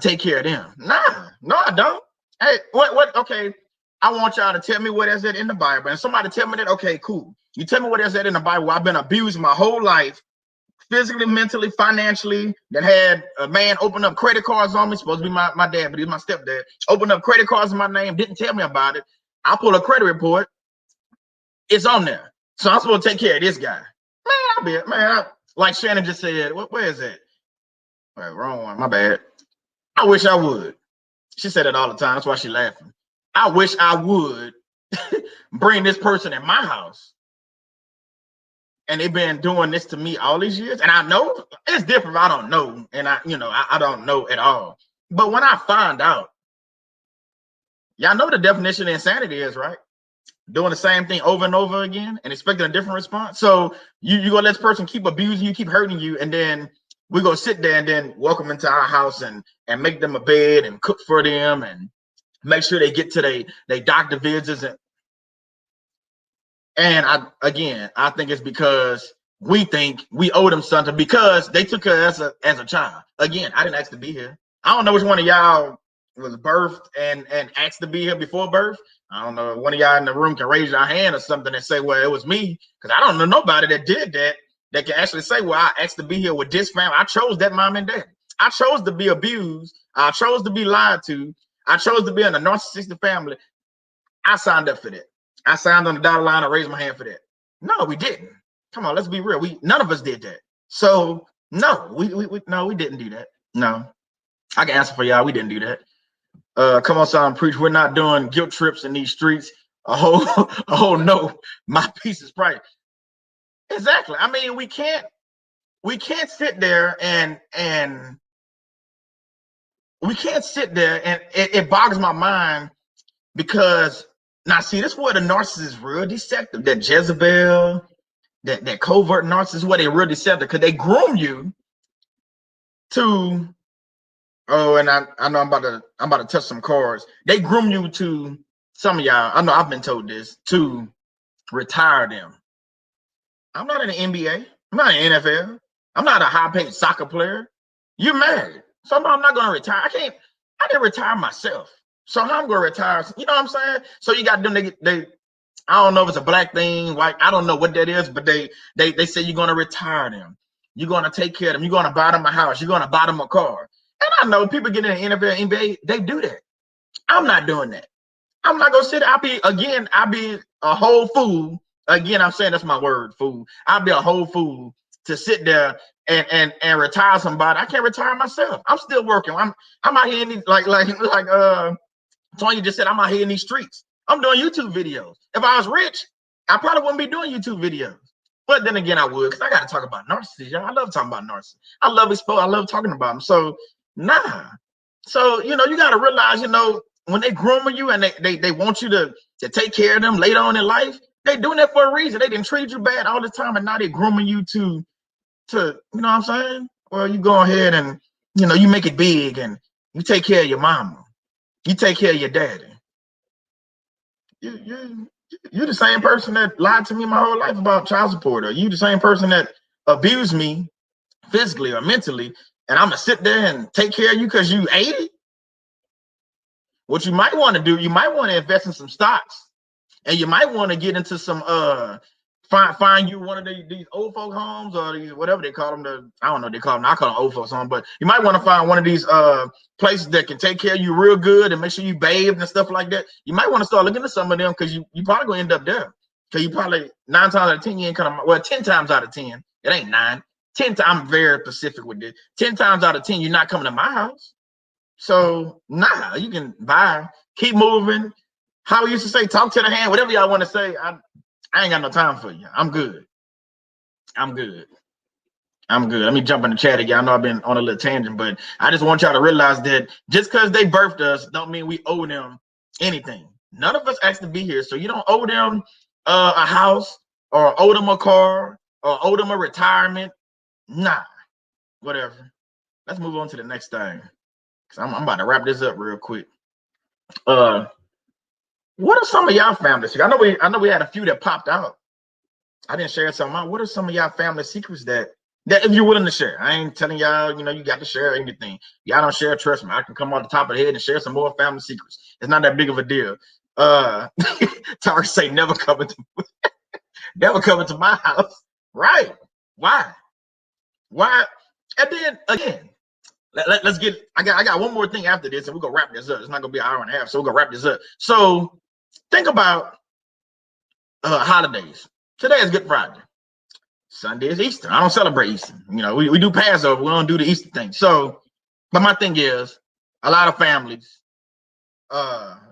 take care of them. Nah, no, I don't. Hey, what? Okay, I want y'all to tell me what is it in the Bible. And somebody tell me that, okay, cool. You tell me what is that in the Bible. I've been abused my whole life, physically, mentally, financially, that had a man open up credit cards on me, supposed to be my dad, but he's my stepdad, opened up credit cards in my name, didn't tell me about it. I pull a credit report, it's on there. So I'm supposed to take care of this guy. Like Shannon just said, where is that? Right, wrong one, my bad. I wish I would. She said it all the time, that's why she's laughing. I wish I would bring this person in my house. And they've been doing this to me all these years. And I know it's different if I don't know. And I don't know at all. But when I find out, y'all know the definition of insanity is, right? Doing the same thing over and over again and expecting a different response. So you gonna let this person keep abusing you, keep hurting you, and then we're gonna sit there and then welcome into our house and make them a bed and cook for them and make sure they get to their doctor visits. And I think it's because we think we owe them something because they took her as a child. Again, I didn't ask to be here. I don't know which one of y'all was birthed and asked to be here before birth. I don't know. One of y'all in the room can raise your hand or something and say, well, it was me. Because I don't know nobody that did that can actually say, well, I asked to be here with this family. I chose that mom and dad. I chose to be abused. I chose to be lied to. I chose to be in a narcissistic family. I signed up for that. I signed on the dotted line. I raised my hand for that. No, we didn't. Come on, let's be real. None of us did that. So no, we didn't do that. No, I can answer for y'all. We didn't do that. Come on, son, preach. We're not doing guilt trips in these streets. A whole no. My piece is private. Exactly. I mean, we can't we can't sit there and we can't sit there, and it boggles my mind, because now see, this is where the narcissist is real deceptive. That Jezebel, that covert narcissist, where they real deceptive, because they groom you to, oh, and I know I'm about to touch some cards. They groom you to, some of y'all, I know I've been told this, to retire them. I'm not in the NBA. I'm not in the NFL. I'm not a high-paid soccer player. You're married. So I'm not going to retire. I didn't retire myself. So how I'm going to retire? You know what I'm saying? So you got them, they I don't know if it's a black thing, white, I don't know what that is, but they say you're going to retire them. You're going to take care of them. You're going to buy them a house. You're going to buy them a car. And I know people get in the NFL, NBA, they do that. I'm not doing that. I'm not going to sit there. I'll be a whole fool. Again, I'm saying that's my word, fool. I'll be a whole fool to sit there and retire somebody. I can't retire myself. I'm still working. I'm out here in these, like Tony just said, I'm out here in these streets. I'm doing YouTube videos. If I was rich, I probably wouldn't be doing YouTube videos. But then again, I would, because I got to talk about narcissists. Y'all. I love talking about narcissists. I love exposure. I love talking about them. So, nah. So, you got to realize, when they grooming you and they want you to take care of them later on in life, they doing that for a reason. They didn't treat you bad all the time, and now they're grooming you to you know what I'm saying? Well, you go ahead and, you make it big, and you take care of your mama. You take care of your daddy. You're the same person that lied to me my whole life about child support, or you the same person that abused me physically or mentally, and I'm gonna sit there and take care of you because you 80. What you might want to do, you might want to invest in some stocks, and you might want to get into some find you one of these old folk homes, or these, whatever they call them. I don't know what they call them. I call them old folks homes, but you might want to find one of these places that can take care of you real good and make sure you bathed and stuff like that. You might want to start looking at some of them, because you probably gonna end up there. Because you probably 9 times out of 10 you ain't coming. Well, 10 times out of 10, it ain't 9. 10 times, I'm very specific with this. 10 times out of 10, you're not coming to my house. So nah, you can buy, keep moving. How we used to say, talk to the hand, whatever y'all want to say. I ain't got no time for you. I'm good. Let me jump in the chat again. I know I've been on a little tangent, but I just want y'all to realize that just because they birthed us don't mean we owe them anything. None of us asked to be here. So you don't owe them a house, or owe them a car, or owe them a retirement. Nah, whatever. Let's move on to the next thing, because I'm about to wrap this up real quick. What are some of y'all family secrets? I know we had a few that popped out. I didn't share some out. What are some of y'all family secrets that if you're willing to share? I ain't telling y'all, you got to share anything. Y'all don't share, trust me. I can come off the top of the head and share some more family secrets. It's not that big of a deal. Tarek say never come into my house. Right. Why? And then again, let's get, I got one more thing after this, and we're gonna wrap this up. It's not gonna be an hour and a half, so we're gonna wrap this up. So think about holidays. Today is Good Friday. Sunday is Easter. I don't celebrate Easter. We do Passover. We don't do the Easter thing. So, but my thing is, a lot of families,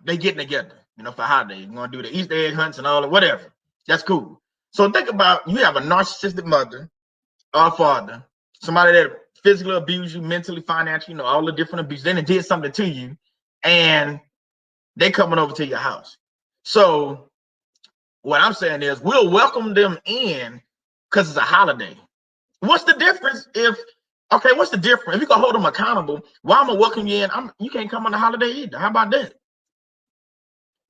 they getting together, for holidays. We're gonna do the Easter egg hunts and all that, whatever. That's cool. So think about, you have a narcissistic mother or father, somebody that physically abused you, mentally, financially, all the different abuse. Then they did something to you, and they coming over to your house. So what I'm saying is, we'll welcome them in because it's a holiday. What's the difference if you can hold them accountable? Why am I welcome you in? You can't come on the holiday either. How about that?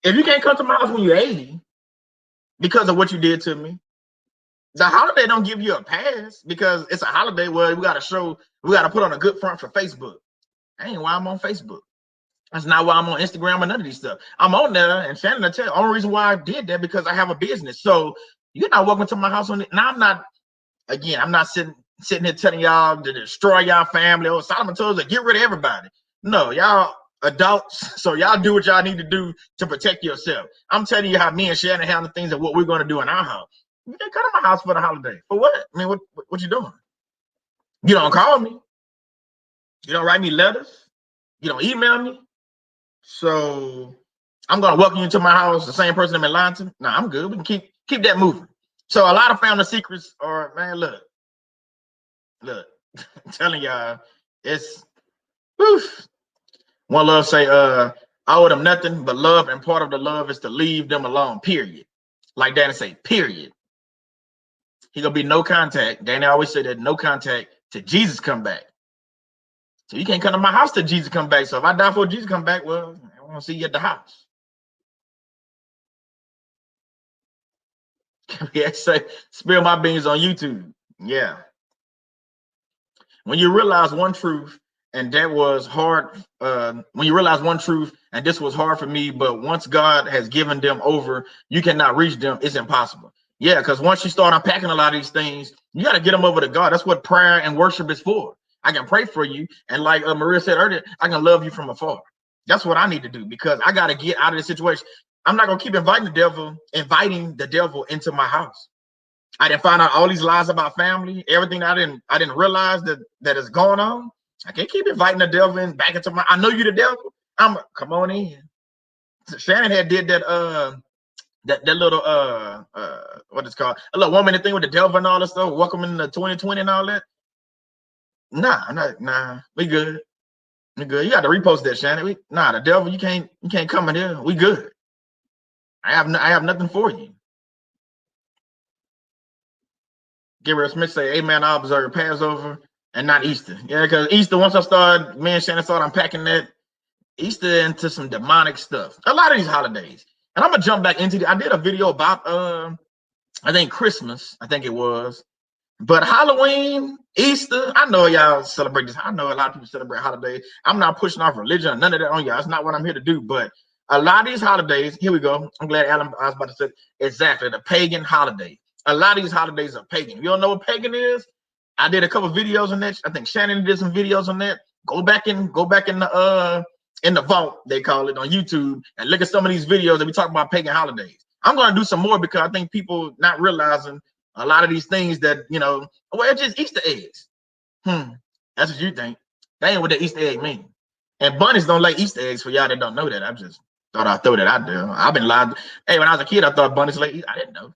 If you can't come to my house when you're 80 because of what you did to me, the holiday don't give you a pass because it's a holiday where we got to put on a good front for Facebook. That ain't why I'm on Facebook. That's not why I'm on Instagram or none of these stuff. I'm on there, and Shannon will tell you, the only reason why I did that because I have a business. So you're not welcome to my house on it. Now I'm not sitting here telling y'all to destroy y'all family. Or Solomon told us to get rid of everybody. No, y'all adults, so y'all do what y'all need to do to protect yourself. I'm telling you how me and Shannon handle things and what we're going to do in our house. You can't come to my house for the holiday. For what? I mean, what you doing? You don't call me. You don't write me letters. You don't email me. So I'm going to welcome you to my house, the same person that been lying to me. No, I'm good. We can keep that moving. So a lot of family secrets are, man, look, Look, I'm telling y'all, it's whew. One love say, I owe them nothing but love, and part of the love is to leave them alone, period. Like Danny say, period. He gonna be no contact. Danny always say that, no contact till Jesus come back. So you can't come to my house till Jesus come back. So if I die before Jesus come back, well, I want to see you at the house. Yeah, say, spill my beans on YouTube. Yeah. When you realize one truth, and that was hard, when you realize one truth, and this was hard for me, but once God has given them over, you cannot reach them. It's impossible. Yeah, because once you start unpacking a lot of these things, you got to get them over to God. That's what prayer and worship is for. I can pray for you, and like Maria said earlier, I can love you from afar. That's what I need to do, because I got to get out of this situation. I'm not gonna keep inviting the devil into my house. I didn't find out all these lies about family, everything I didn't realize that is going on. I can't keep inviting the devil in back into my. I know you the devil. Come on in. So Shannon had did that that little what it's called, a little 1 minute thing with the devil and all that stuff. Welcome in the 2020 and all that. Nah. We good. We good. You got to repost that, Shannon. The devil. You can't come in here. We good. I have nothing for you. Gabriel Smith say, amen, I observe Passover and not Easter. Yeah, because Easter, once I started, me and Shannon started unpacking that, Easter into some demonic stuff. A lot of these holidays. And I'm going to jump back into I did a video about, I think Christmas, I think it was. But Halloween, Easter, I know y'all celebrate this. I know a lot of people celebrate holidays. I'm not pushing off religion or none of that on y'all. That's not what I'm here to do. But a lot of these holidays, here we go. I'm glad Alan, I was about to say exactly, the pagan holiday. A lot of these holidays are pagan. If you don't know what pagan is, I did a couple of videos on that. I think Shannon did some videos on that. Go back in the vault, they call it, on YouTube, and look at some of these videos that we talk about pagan holidays. I'm going to do some more because I think people not realizing a lot of these things that, well, it's just Easter eggs. That's what you think. That ain't what the Easter egg mean. And bunnies don't lay Easter eggs, for y'all that don't know that. I just thought I'd throw that out there. I've been lied. Hey, when I was a kid, I thought bunnies lay. I didn't know.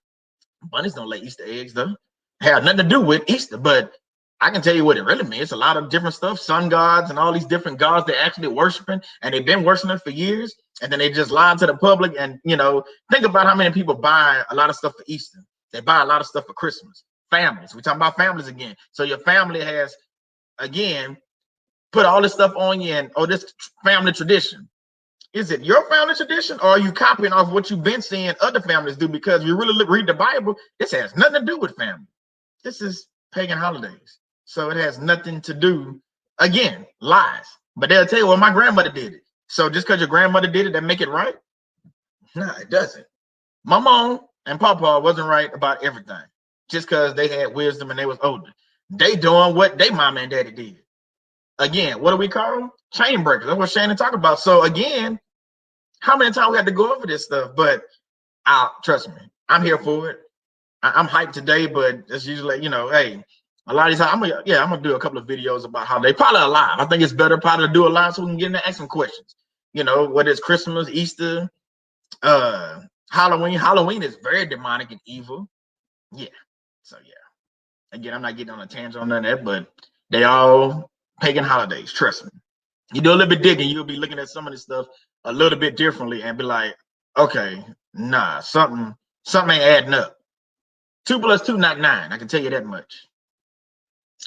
Bunnies don't lay Easter eggs, though. Have nothing to do with Easter, but I can tell you what it really means. It's a lot of different stuff, sun gods and all these different gods they're actually worshiping, and they've been worshiping for years, and then they just lied to the public. And, think about how many people buy a lot of stuff for Easter. They buy a lot of stuff for Christmas. Families. We're talking about families again. So your family has, again, put all this stuff on you, and, this family tradition. Is it your family tradition, or are you copying off what you've been seeing other families do? Because if you really read the Bible, this has nothing to do with family. This is pagan holidays. So it has nothing to do, again, lies. But they'll tell you, well, my grandmother did it. So just because your grandmother did it, that make it right? No, it doesn't. My mom and Papa wasn't right about everything just because they had wisdom and they was older. They doing what they mama and daddy did. Again, what do we call them? Chain breakers. That's what Shannon talked about. So again, how many times we had to go over this stuff? But trust me, I'm here for it. I'm hyped today, but it's usually, hey, a lot of these times, I'm gonna do a couple of videos about how they probably are live. I think it's better probably to do a live so we can get in there and ask some questions. Whether it's Christmas, Easter, Halloween. Halloween is very demonic and evil. Yeah. So yeah. Again, I'm not getting on a tangent on none of that, but they all pagan holidays. Trust me. You do a little bit digging, you'll be looking at some of this stuff a little bit differently and be like, okay, nah, something ain't adding up. 2 + 2 not 9. I can tell you that much.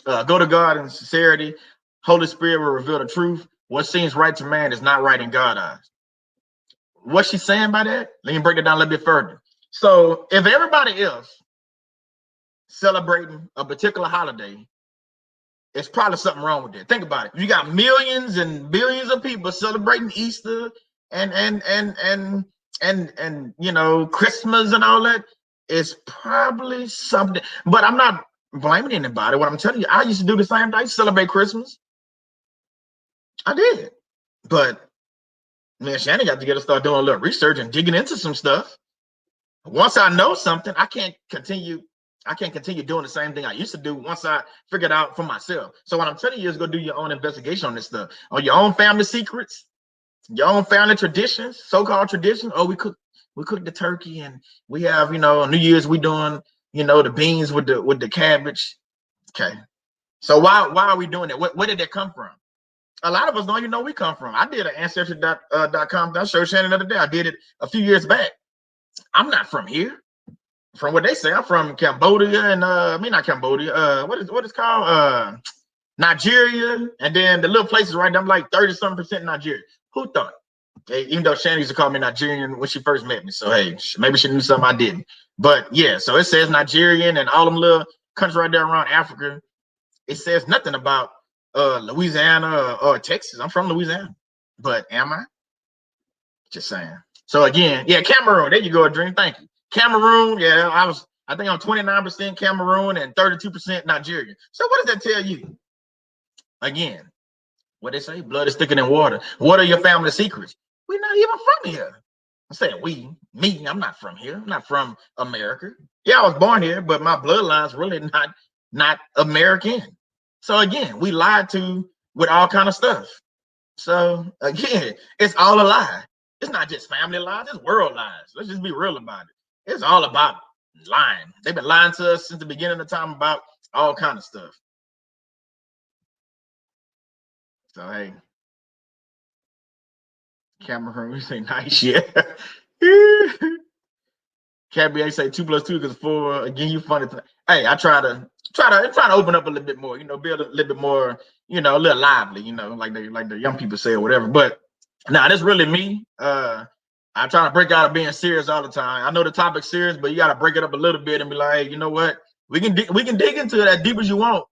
Go to God in sincerity. Holy Spirit will reveal the truth. What seems right to man is not right in God's eyes. What's she saying by that? Let me break it down a little bit further. So if everybody else celebrating a particular holiday, it's probably something wrong with that. Think about it. You got millions and billions of people celebrating Easter and Christmas and all that. It's probably something. But I'm not blaming anybody. What I'm telling you, I used to do the same thing. I used to celebrate Christmas. I did. But me and Shannon got together, start doing a little research and digging into some stuff. Once I know something, I can't continue doing the same thing I used to do once I figured out for myself. So what I'm telling you is go do your own investigation on this stuff, on your own family secrets, your own family traditions, so-called traditions. Oh, we cook the turkey, and we have, on New Year's we doing, the beans with the cabbage. Okay. So why are we doing that? Where did that come from? A lot of us don't even know where we come from. I did an ancestry.com. I showed Shannon the other day. I did it a few years back. I'm not from here. From what they say, I'm from Cambodia and I mean not Cambodia. What is called Nigeria, and then the little places right there. I'm like 30-something% Nigeria. Who thought? Okay, even though Shannon used to call me Nigerian when she first met me, so hey, maybe she knew something I didn't. But yeah, so it says Nigerian and all them little countries right there around Africa. It says nothing about Louisiana or Texas. I'm from Louisiana, but am I? Just saying. So again, yeah, Cameroon. There you go, Dream. Thank you. Cameroon. Yeah, I think I'm 29% Cameroon and 32% Nigerian. So what does that tell you? Again, what they say, blood is thicker than water. What are your family secrets? We're not even from here. I'm saying me, I'm not from here. I'm not from America. Yeah, I was born here, but my bloodline's really not American. So again, we lied to with all kind of stuff. So again, it's all a lie. It's not just family lies, it's world lies. Let's just be real about it. It's all about lying. They've been lying to us since the beginning of time about all kind of stuff. So hey, Cameroon, you say nice, yeah. Cabby say 2 + 2 = 4. Again, you funny. Hey, I try to open up a little bit more, you know, build a little bit more, you know, a little lively, you know, like the young people say or whatever. But nah, that's really me. I'm trying to break out of being serious all the time. I know the topic's serious, but you got to break it up a little bit and be like, hey, you know what? We can dig into it as deep as you want.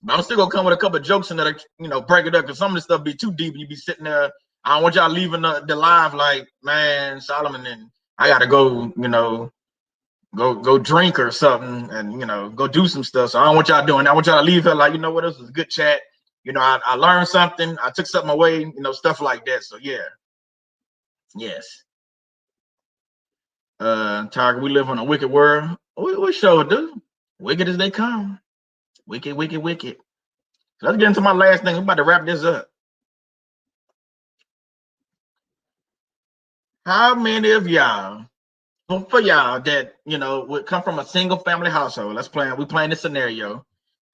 But I'm still gonna come with a couple of jokes in there, you know, break it up, because some of the stuff be too deep and you be sitting there. I don't want y'all leaving the live like, man, Solomon, and I gotta go, you know, go drink or something and, you know, go do some stuff. So I don't want y'all doing that. I want y'all to leave here like, you know what, this was a good chat. You know, I learned something. I took something away, you know, stuff like that. So yeah. Yes. Tiger, we live in a wicked world. We sure do. Wicked as they come. Wicked, wicked, wicked. So let's get into my last thing. We're about to wrap this up. How many of y'all, for y'all that, you know, would come from a single family household? We playing this scenario.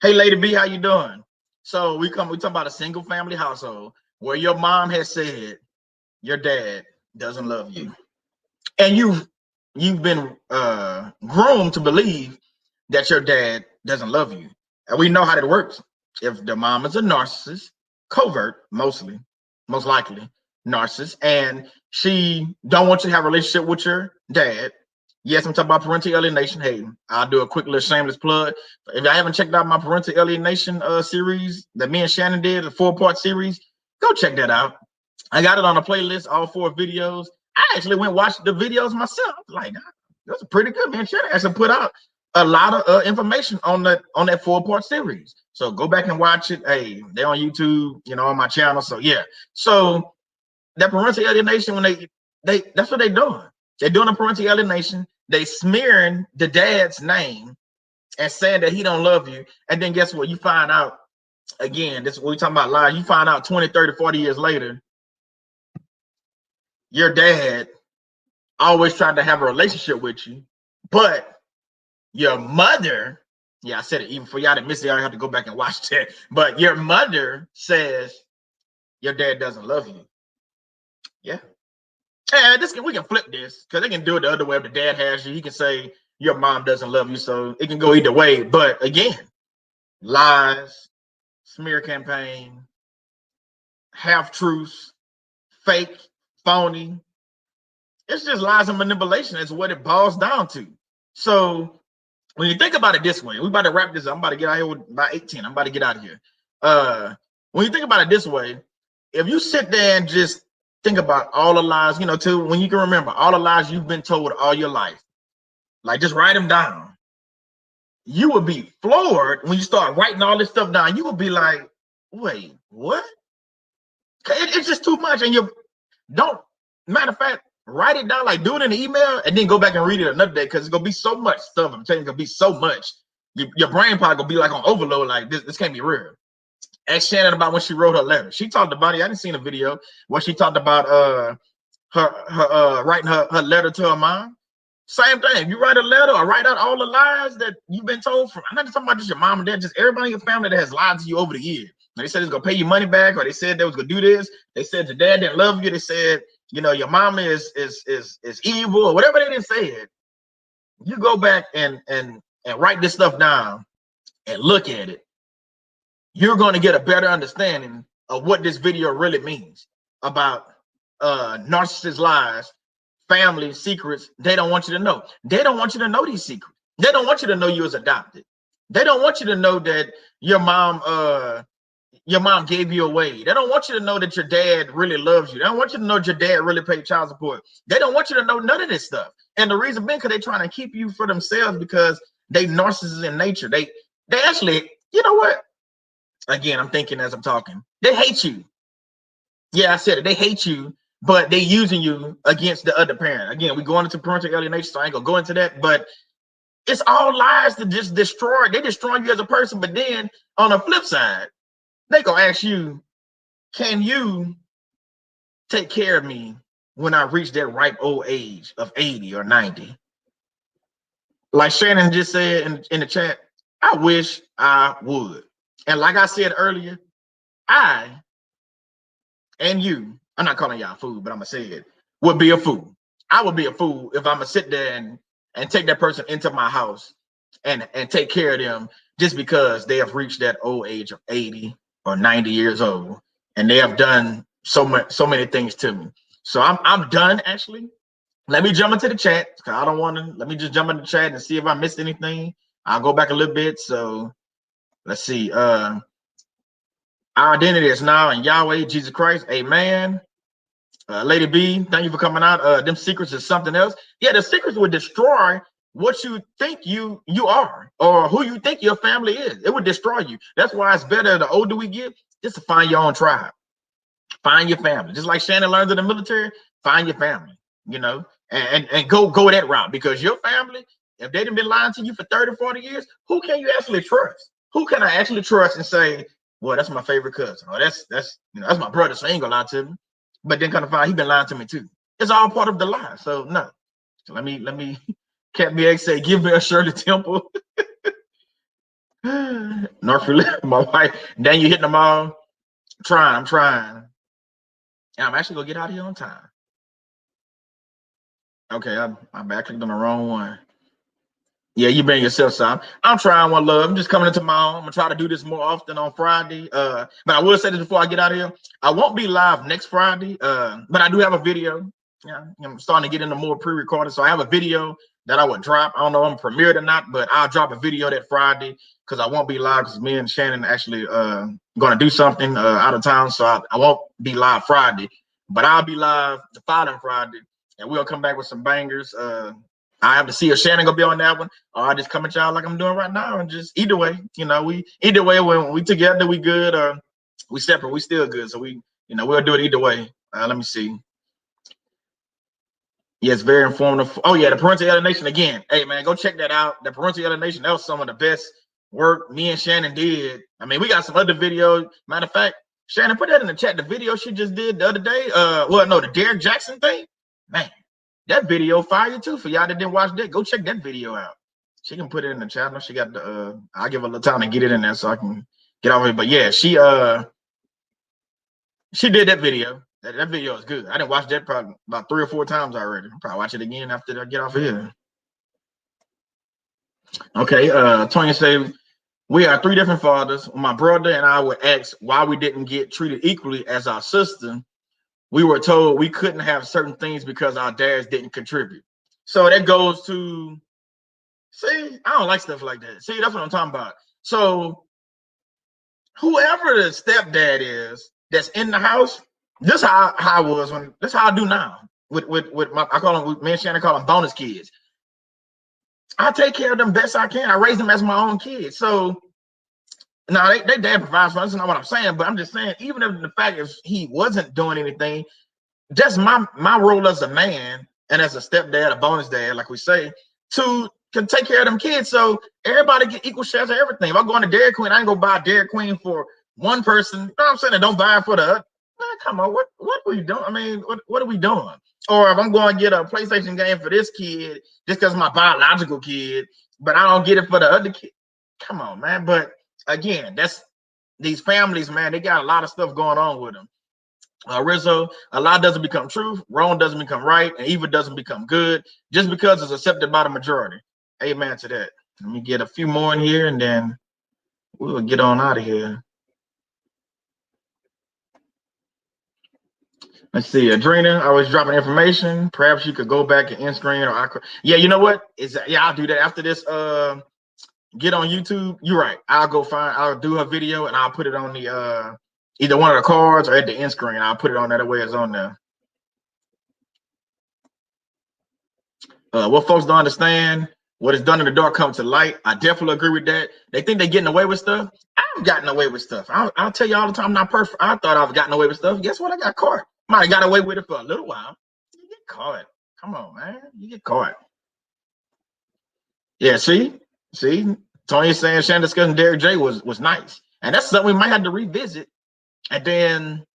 Hey, Lady B, how you doing? So we talk about a single family household where your mom has said your dad doesn't love you, and you've been groomed to believe that your dad doesn't love you. And we know how that works. If the mom is a narcissist, covert, most likely narcissist, and she don't want you to have a relationship with your dad. Yes, I'm talking about parental alienation. Hey, I'll do a quick little shameless plug. If I haven't checked out my parental alienation series that me and Shannon did, a 4-part series, go check that out. I got it on a playlist, all 4 videos. I actually went and watched the videos myself. Like, that's pretty good, man. Shannon actually put out a lot of information on that 4-part series. So go back and watch it. Hey, they're on YouTube, you know, on my channel. So yeah. So that parental alienation, when they that's what they're doing. They're doing a parental alienation. They smearing the dad's name and saying that he don't love you. And then guess what? You find out, again, this is what we're talking about lies. You find out 20, 30, 40 years later, your dad always tried to have a relationship with you, but your mother, yeah, I said it, even for y'all that missed it, I have to go back and watch that. But your mother says your dad doesn't love you. Yeah. And we can flip this, because they can do it the other way. If the dad has you, he can say your mom doesn't love you. So it can go either way. But again, lies, smear campaign, half truths, fake, phony. It's just lies and manipulation. Is what it boils down to. So when you think about it this way, we about to wrap this up. I'm about to get out here with about 18. I'm about to get out of here. When you think about it this way, if you sit there and just think about all the lies, you know, too, when you can remember all the lies you've been told all your life, like just write them down. You would be floored when you start writing all this stuff down. You would be like, wait, what? It's just too much. And matter of fact, write it down, like do it in an email and then go back and read it another day, because it's going to be so much stuff. I'm telling you, it's going to be so much. Your brain probably going to be like on overload, like this can't be real. Ask Shannon about when she wrote her letter. She talked about it. I didn't see a video where she talked about her writing her letter to her mom. Same thing. You write a letter or write out all the lies that you've been told from. I'm not just talking about just your mom and dad, just everybody in your family that has lied to you over the years. They said it's gonna pay you money back, or they said they was gonna do this. They said your dad didn't love you. They said, you know, your mama is evil, or whatever they didn't say it. You go back and write this stuff down and look at it. You're going to get a better understanding of what this video really means about narcissist lies, family secrets. They don't want you to know. They don't want you to know these secrets. They don't want you to know you was adopted. They don't want you to know that your mom gave you away. They don't want you to know that your dad really loves you. They don't want you to know that your dad really paid child support. They don't want you to know none of this stuff. And the reason being, because they're trying to keep you for themselves, because they narcissists in nature. They actually, you know what? Again, I'm thinking as I'm talking. They hate you. Yeah, I said it. They hate you, but they using you against the other parent. Again, we going into parental alienation, so I ain't gonna go into that. But it's all lies to just destroy. They destroy you as a person. But then on the flip side, they gonna ask you, can you take care of me when I reach that ripe old age of 80 or 90? Like Shannon just said in the chat, I wish I would. And like I said earlier, I and you, I'm not calling y'all fool, but I'm gonna say it, would be a fool. I would be a fool if I'm gonna sit there and take that person into my house and take care of them just because they have reached that old age of 80 or 90 years old and they have done so many things to me. So I'm done actually. Let me jump into the chat because I don't want to. Let me just jump into the chat and see if I missed anything. I'll go back a little bit. So let's see. Our identity is now in Yahweh, Jesus Christ. Amen. Lady B, thank you for coming out. Them secrets is something else. Yeah, the secrets would destroy what you think you are or who you think your family is. It would destroy you. That's why it's better the older we get, just to find your own tribe. Find your family. Just like Shannon learned in the military, find your family, you know, and go that route, because your family, if they done been lying to you for 30, 40 years, who can you actually trust? Who can I actually trust and say, well, that's my favorite cousin, or that's you know, that's my brother, so he ain't gonna lie to me. But then kind of find he been lying to me too. It's all part of the lie. So no. So let me Cat BX say, give me a Shirley Temple. Northfield, my wife. Then you hitting them all. I'm trying. And I'm actually gonna get out of here on time. Okay, I'm actually on the wrong one. Yeah, you bring yourself some. I'm trying, one love. I'm just coming into my own. I'm gonna try to do this more often on Friday. But I will say this before I get out of here. I won't be live next Friday. But I do have a video. Yeah, I'm starting to get into more pre-recorded. So I have a video that I would drop. I don't know if I'm premiered or not, but I'll drop a video that Friday because I won't be live because me and Shannon actually gonna do something out of town. So I won't be live Friday, but I'll be live the following Friday, and we'll come back with some bangers. I have to see if Shannon gonna be on that one, or I just come at y'all like I'm doing right now, and just either way, you know, either way, when we together, we good, or we separate, we still good. So we'll do it either way. Let me see. Yes, very informative. Oh yeah, the parental alienation again. Hey man, go check that out. The parental alienation, that was some of the best work me and Shannon did. I mean, we got some other videos. Matter of fact, Shannon, put that in the chat. The video she just did the other day. Well, no, the Derek Jackson thing. Man, that video fire too. For y'all that didn't watch that, go check that video out. She can put it in the channel. She got the I'll give her a little time to get it in there so I can get off it. But yeah, she did that video. That video is good. I didn't watch that probably about 3 or 4 times already. I'll probably watch it again after I get off of here. Okay, Tonya said, we are 3 different fathers. My brother and I were asked why we didn't get treated equally as our sister. We were told we couldn't have certain things because our dads didn't contribute. So that goes to, see, I don't like stuff like that. See, that's what I'm talking about. So whoever the stepdad is that's in the house, this how I was when. This how I do now with my. I call them. Me and Shannon call them bonus kids. I take care of them best I can. I raise them as my own kids. So now they dad provides for us. That's not what I'm saying. But I'm just saying, even if the fact is he wasn't doing anything, just my role as a man and as a stepdad, a bonus dad, like we say, can take care of them kids. So everybody get equal shares of everything. If I'm going to Dairy Queen, I ain't gonna buy Dairy Queen for one person. You know what I'm saying? And don't buy it for the other. Man, come on, what are we doing? I mean, what are we doing? Or if I'm going to get a PlayStation game for this kid just because my biological kid, but I don't get it for the other kid. Come on, man. But again, that's these families, man. They got a lot of stuff going on with them. Rizzo, a lie doesn't become truth, wrong doesn't become right, and evil doesn't become good just because it's accepted by the majority. Amen to that. Let me get a few more in here, and then we'll get on out of here. Let's see, Adrena, I was dropping information. Perhaps you could go back and end screen, or I could. Yeah, you know what? Yeah, I'll do that after this. Get on YouTube. You're right. I'll do a video and I'll put it on the either one of the cards or at the end screen. I'll put it on that way it's on there. What folks don't understand, what is done in the dark comes to light. I definitely agree with that. They think they're getting away with stuff. I've gotten away with stuff. I'll tell you all the time, I'm not perfect. I thought I've gotten away with stuff. Guess what? I got caught. Might have got away with it for a little while. You get caught. Come on, man. You get caught. Yeah, see, Tony is saying Shannon discussing Derek J was nice. And that's something we might have to revisit. And then,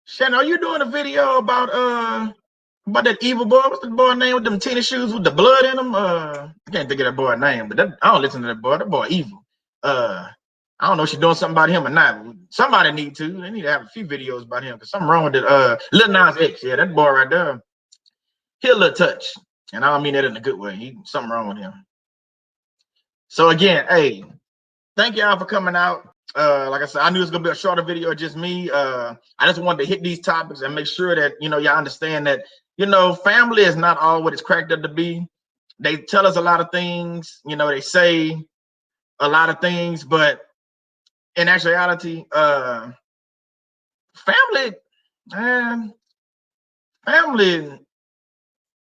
Shannon, are you doing a video about that evil boy? What's the boy name with them tennis shoes with the blood in them? I can't think of that boy's name, but I don't listen to that boy. That boy evil. I don't know if she's doing something about him or not. Somebody need to. They need to have a few videos about him because something wrong with it. Lil Nas X, yeah, that boy right there. He a little touch. And I don't mean that in a good way. Something wrong with him. So again, hey, thank y'all for coming out. Like I said, I knew it was gonna be a shorter video, just me. I just wanted to hit these topics and make sure that y'all understand that family is not all what it's cracked up to be. They tell us a lot of things, they say a lot of things, but in actuality, family,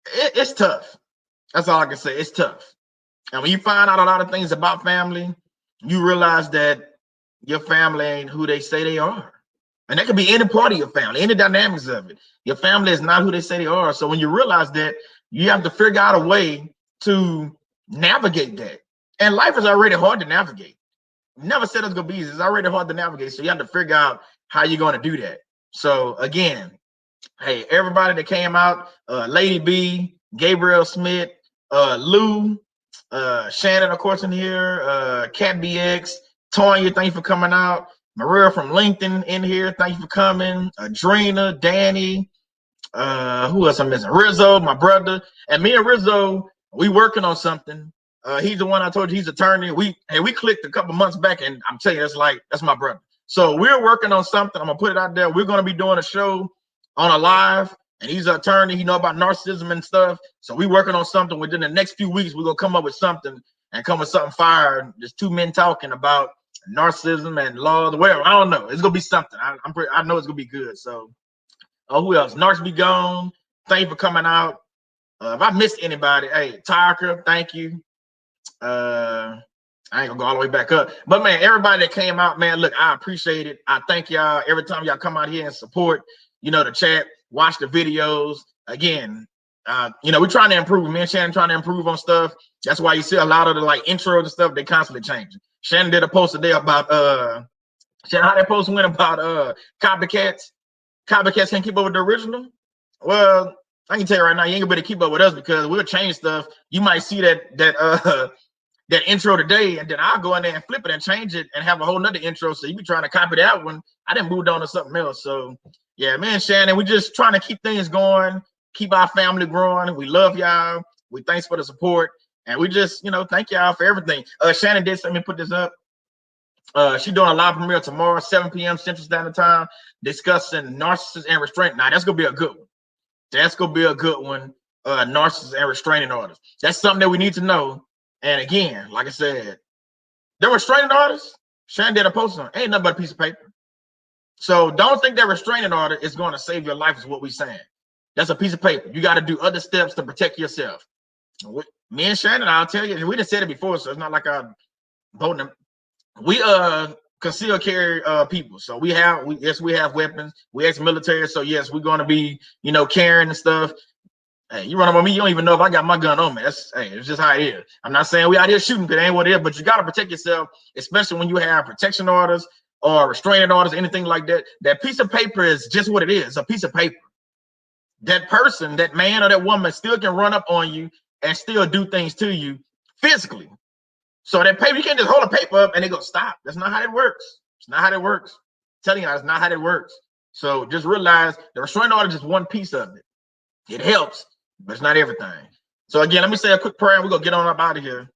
it's tough. That's all I can say. It's tough. And when you find out a lot of things about family, you realize that your family ain't who they say they are. And that could be any part of your family, any dynamics of it. Your family is not who they say they are. So when you realize that, you have to figure out a way to navigate that. And life is already hard to navigate. Never said it's going to be easy. It's already hard to navigate. So you have to figure out how you're going to do that. So again, hey, everybody that came out, Lady B, Gabriel Smith, Lou, Shannon, of course, in here, Cat BX, Tonya, thank you for coming out. Maria from LinkedIn in here, thank you for coming. Adrena, Danny, who else I'm missing? Rizzo, my brother. And me and Rizzo, we working on something. He's the one I told you, he's attorney. We clicked a couple months back, and I'm telling you, that's my brother. So we're working on something. I'm gonna put it out there. We're gonna be doing a show on a live, and he's an attorney. He know about narcissism and stuff. So we're working on something. Within the next few weeks, we're gonna come up with something and come with something fire. There's two men talking about narcissism and law. Well, I don't know. It's gonna be something. I know it's gonna be good. So, who else? Narcs be gone. Thank you for coming out. If I missed anybody, hey, Tyker, thank you. I ain't gonna go all the way back up, but man, everybody that came out, man, look, I appreciate it. I thank y'all every time y'all come out here and support, the chat, watch the videos. Again, we're trying to improve. Me and Shannon trying to improve on stuff. That's why you see a lot of the intros and stuff, they constantly changing. Shannon did a post today about Shannon, how that post went about copycats. Copycats can't keep up with the original. Well, I can tell you right now, you ain't gonna be able to keep up with us because we'll change stuff. You might see that intro today, and then I'll go in there and flip it and change it and have a whole nother intro. So you be trying to copy that one. I didn't move on to something else. So yeah, man, Shannon, we just trying to keep things going, keep our family growing. We love y'all. We thanks for the support. And we just, thank y'all for everything. Shannon did let me put this up. She's doing a live premiere tomorrow, 7 p.m. Central Standard Time, discussing narcissists and restraint. Now that's gonna be a good one. That's gonna be a good one. Narcissists and restraining orders. That's something that we need to know. And again, like I said, the restraining orders, Shannon did a post on, ain't nothing but a piece of paper. So don't think that restraining order is going to save your life is what we're saying. That's a piece of paper. You got to do other steps to protect yourself. Me and Shannon, I'll tell you, we done said it before, so it's not like I'm voting them. We conceal carry people. So we have weapons. We ex-military, so yes, we're going to be, carrying and stuff. Hey, you run up on me, you don't even know if I got my gun on me. It's just how it is. I'm not saying we out here shooting because it ain't what it is, but you got to protect yourself, especially when you have protection orders or restraining orders, anything like that. That piece of paper is just what it is, a piece of paper. that person, that man or that woman still can run up on you and still do things to you physically. So that paper, you can't just hold a paper up and they go, stop. That's not how it works. It's not how it works. I'm telling you, that's not how it works. So just realize the restraining order is just one piece of it. It helps, but it's not everything. So again, let me say a quick prayer and we're going to get on up out of here.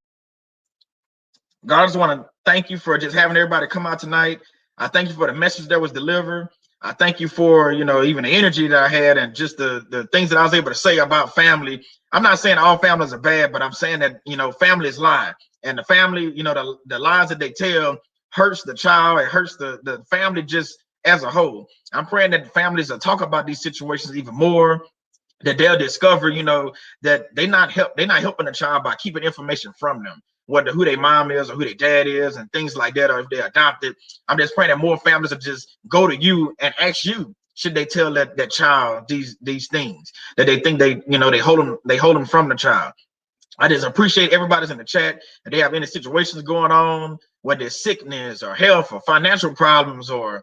God, I just want to thank you for just having everybody come out tonight. I thank you for the message that was delivered. I thank you for, even the energy that I had and just the things that I was able to say about family. I'm not saying all families are bad, but I'm saying that, family is lying. And the family, the lies that they tell hurts the child. It hurts the family just as a whole. I'm praying that the families will talk about these situations even more, that they'll discover, that they're not helping the child by keeping information from them, whether who their mom is or who their dad is and things like that, or if they're adopted. I'm just praying that more families will just go to you and ask you, should they tell that child these things that they think they hold them from the child. I just appreciate everybody's in the chat. If they have any situations going on, whether it's sickness or health or financial problems or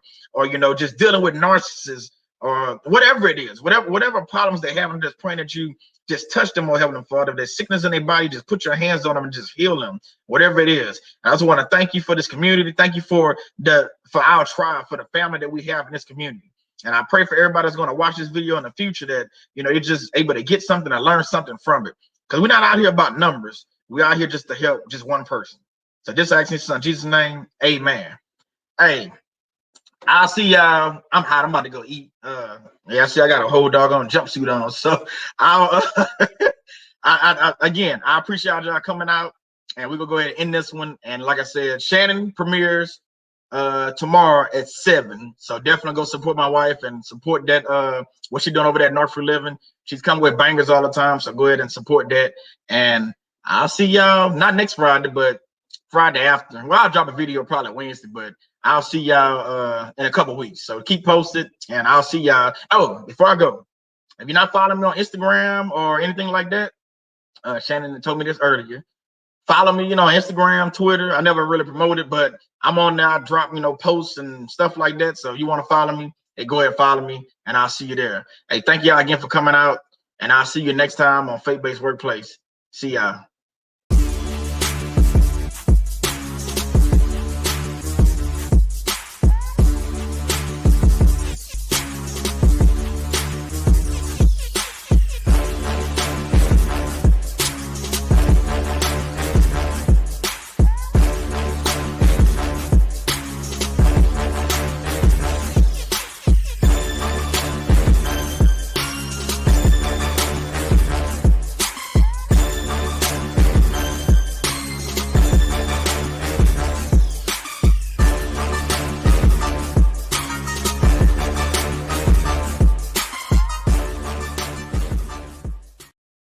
just dealing with narcissists or whatever it is, whatever problems they have, I'm just praying that you just touch them or help them, Father. If there's sickness in their body, just put your hands on them and just heal them, whatever it is. I also want to thank you for this community. Thank you for our tribe, for the family that we have in this community. And I pray for everybody that's going to watch this video in the future that, you're just able to get something and learn something from it. Because we're not out here about numbers. We're out here just to help just one person. So just asking in Jesus' name, amen. Hey, I'll see y'all. I'm hot. I'm about to go eat. Yeah, see, I got a whole doggone jumpsuit on. So I'll again, I appreciate y'all coming out. And we're gonna go ahead and end this one. And like I said, Shannon premieres tomorrow at 7. So definitely go support my wife and support that what she's doing over there at North Free Living. She's coming with bangers all the time, so go ahead and support that. And I'll see y'all not next Friday, but Friday after. Well, I'll drop a video probably Wednesday, but I'll see y'all in a couple weeks. So keep posted, and I'll see y'all. Oh, before I go, if you're not following me on Instagram or anything like that, Shannon told me this earlier. Follow me, on Instagram, Twitter. I never really promote it, but I'm on there. I drop, posts and stuff like that. So if you want to follow me, hey, go ahead and follow me, and I'll see you there. Hey, thank y'all again for coming out, and I'll see you next time on Faith-Based Workplace. See y'all.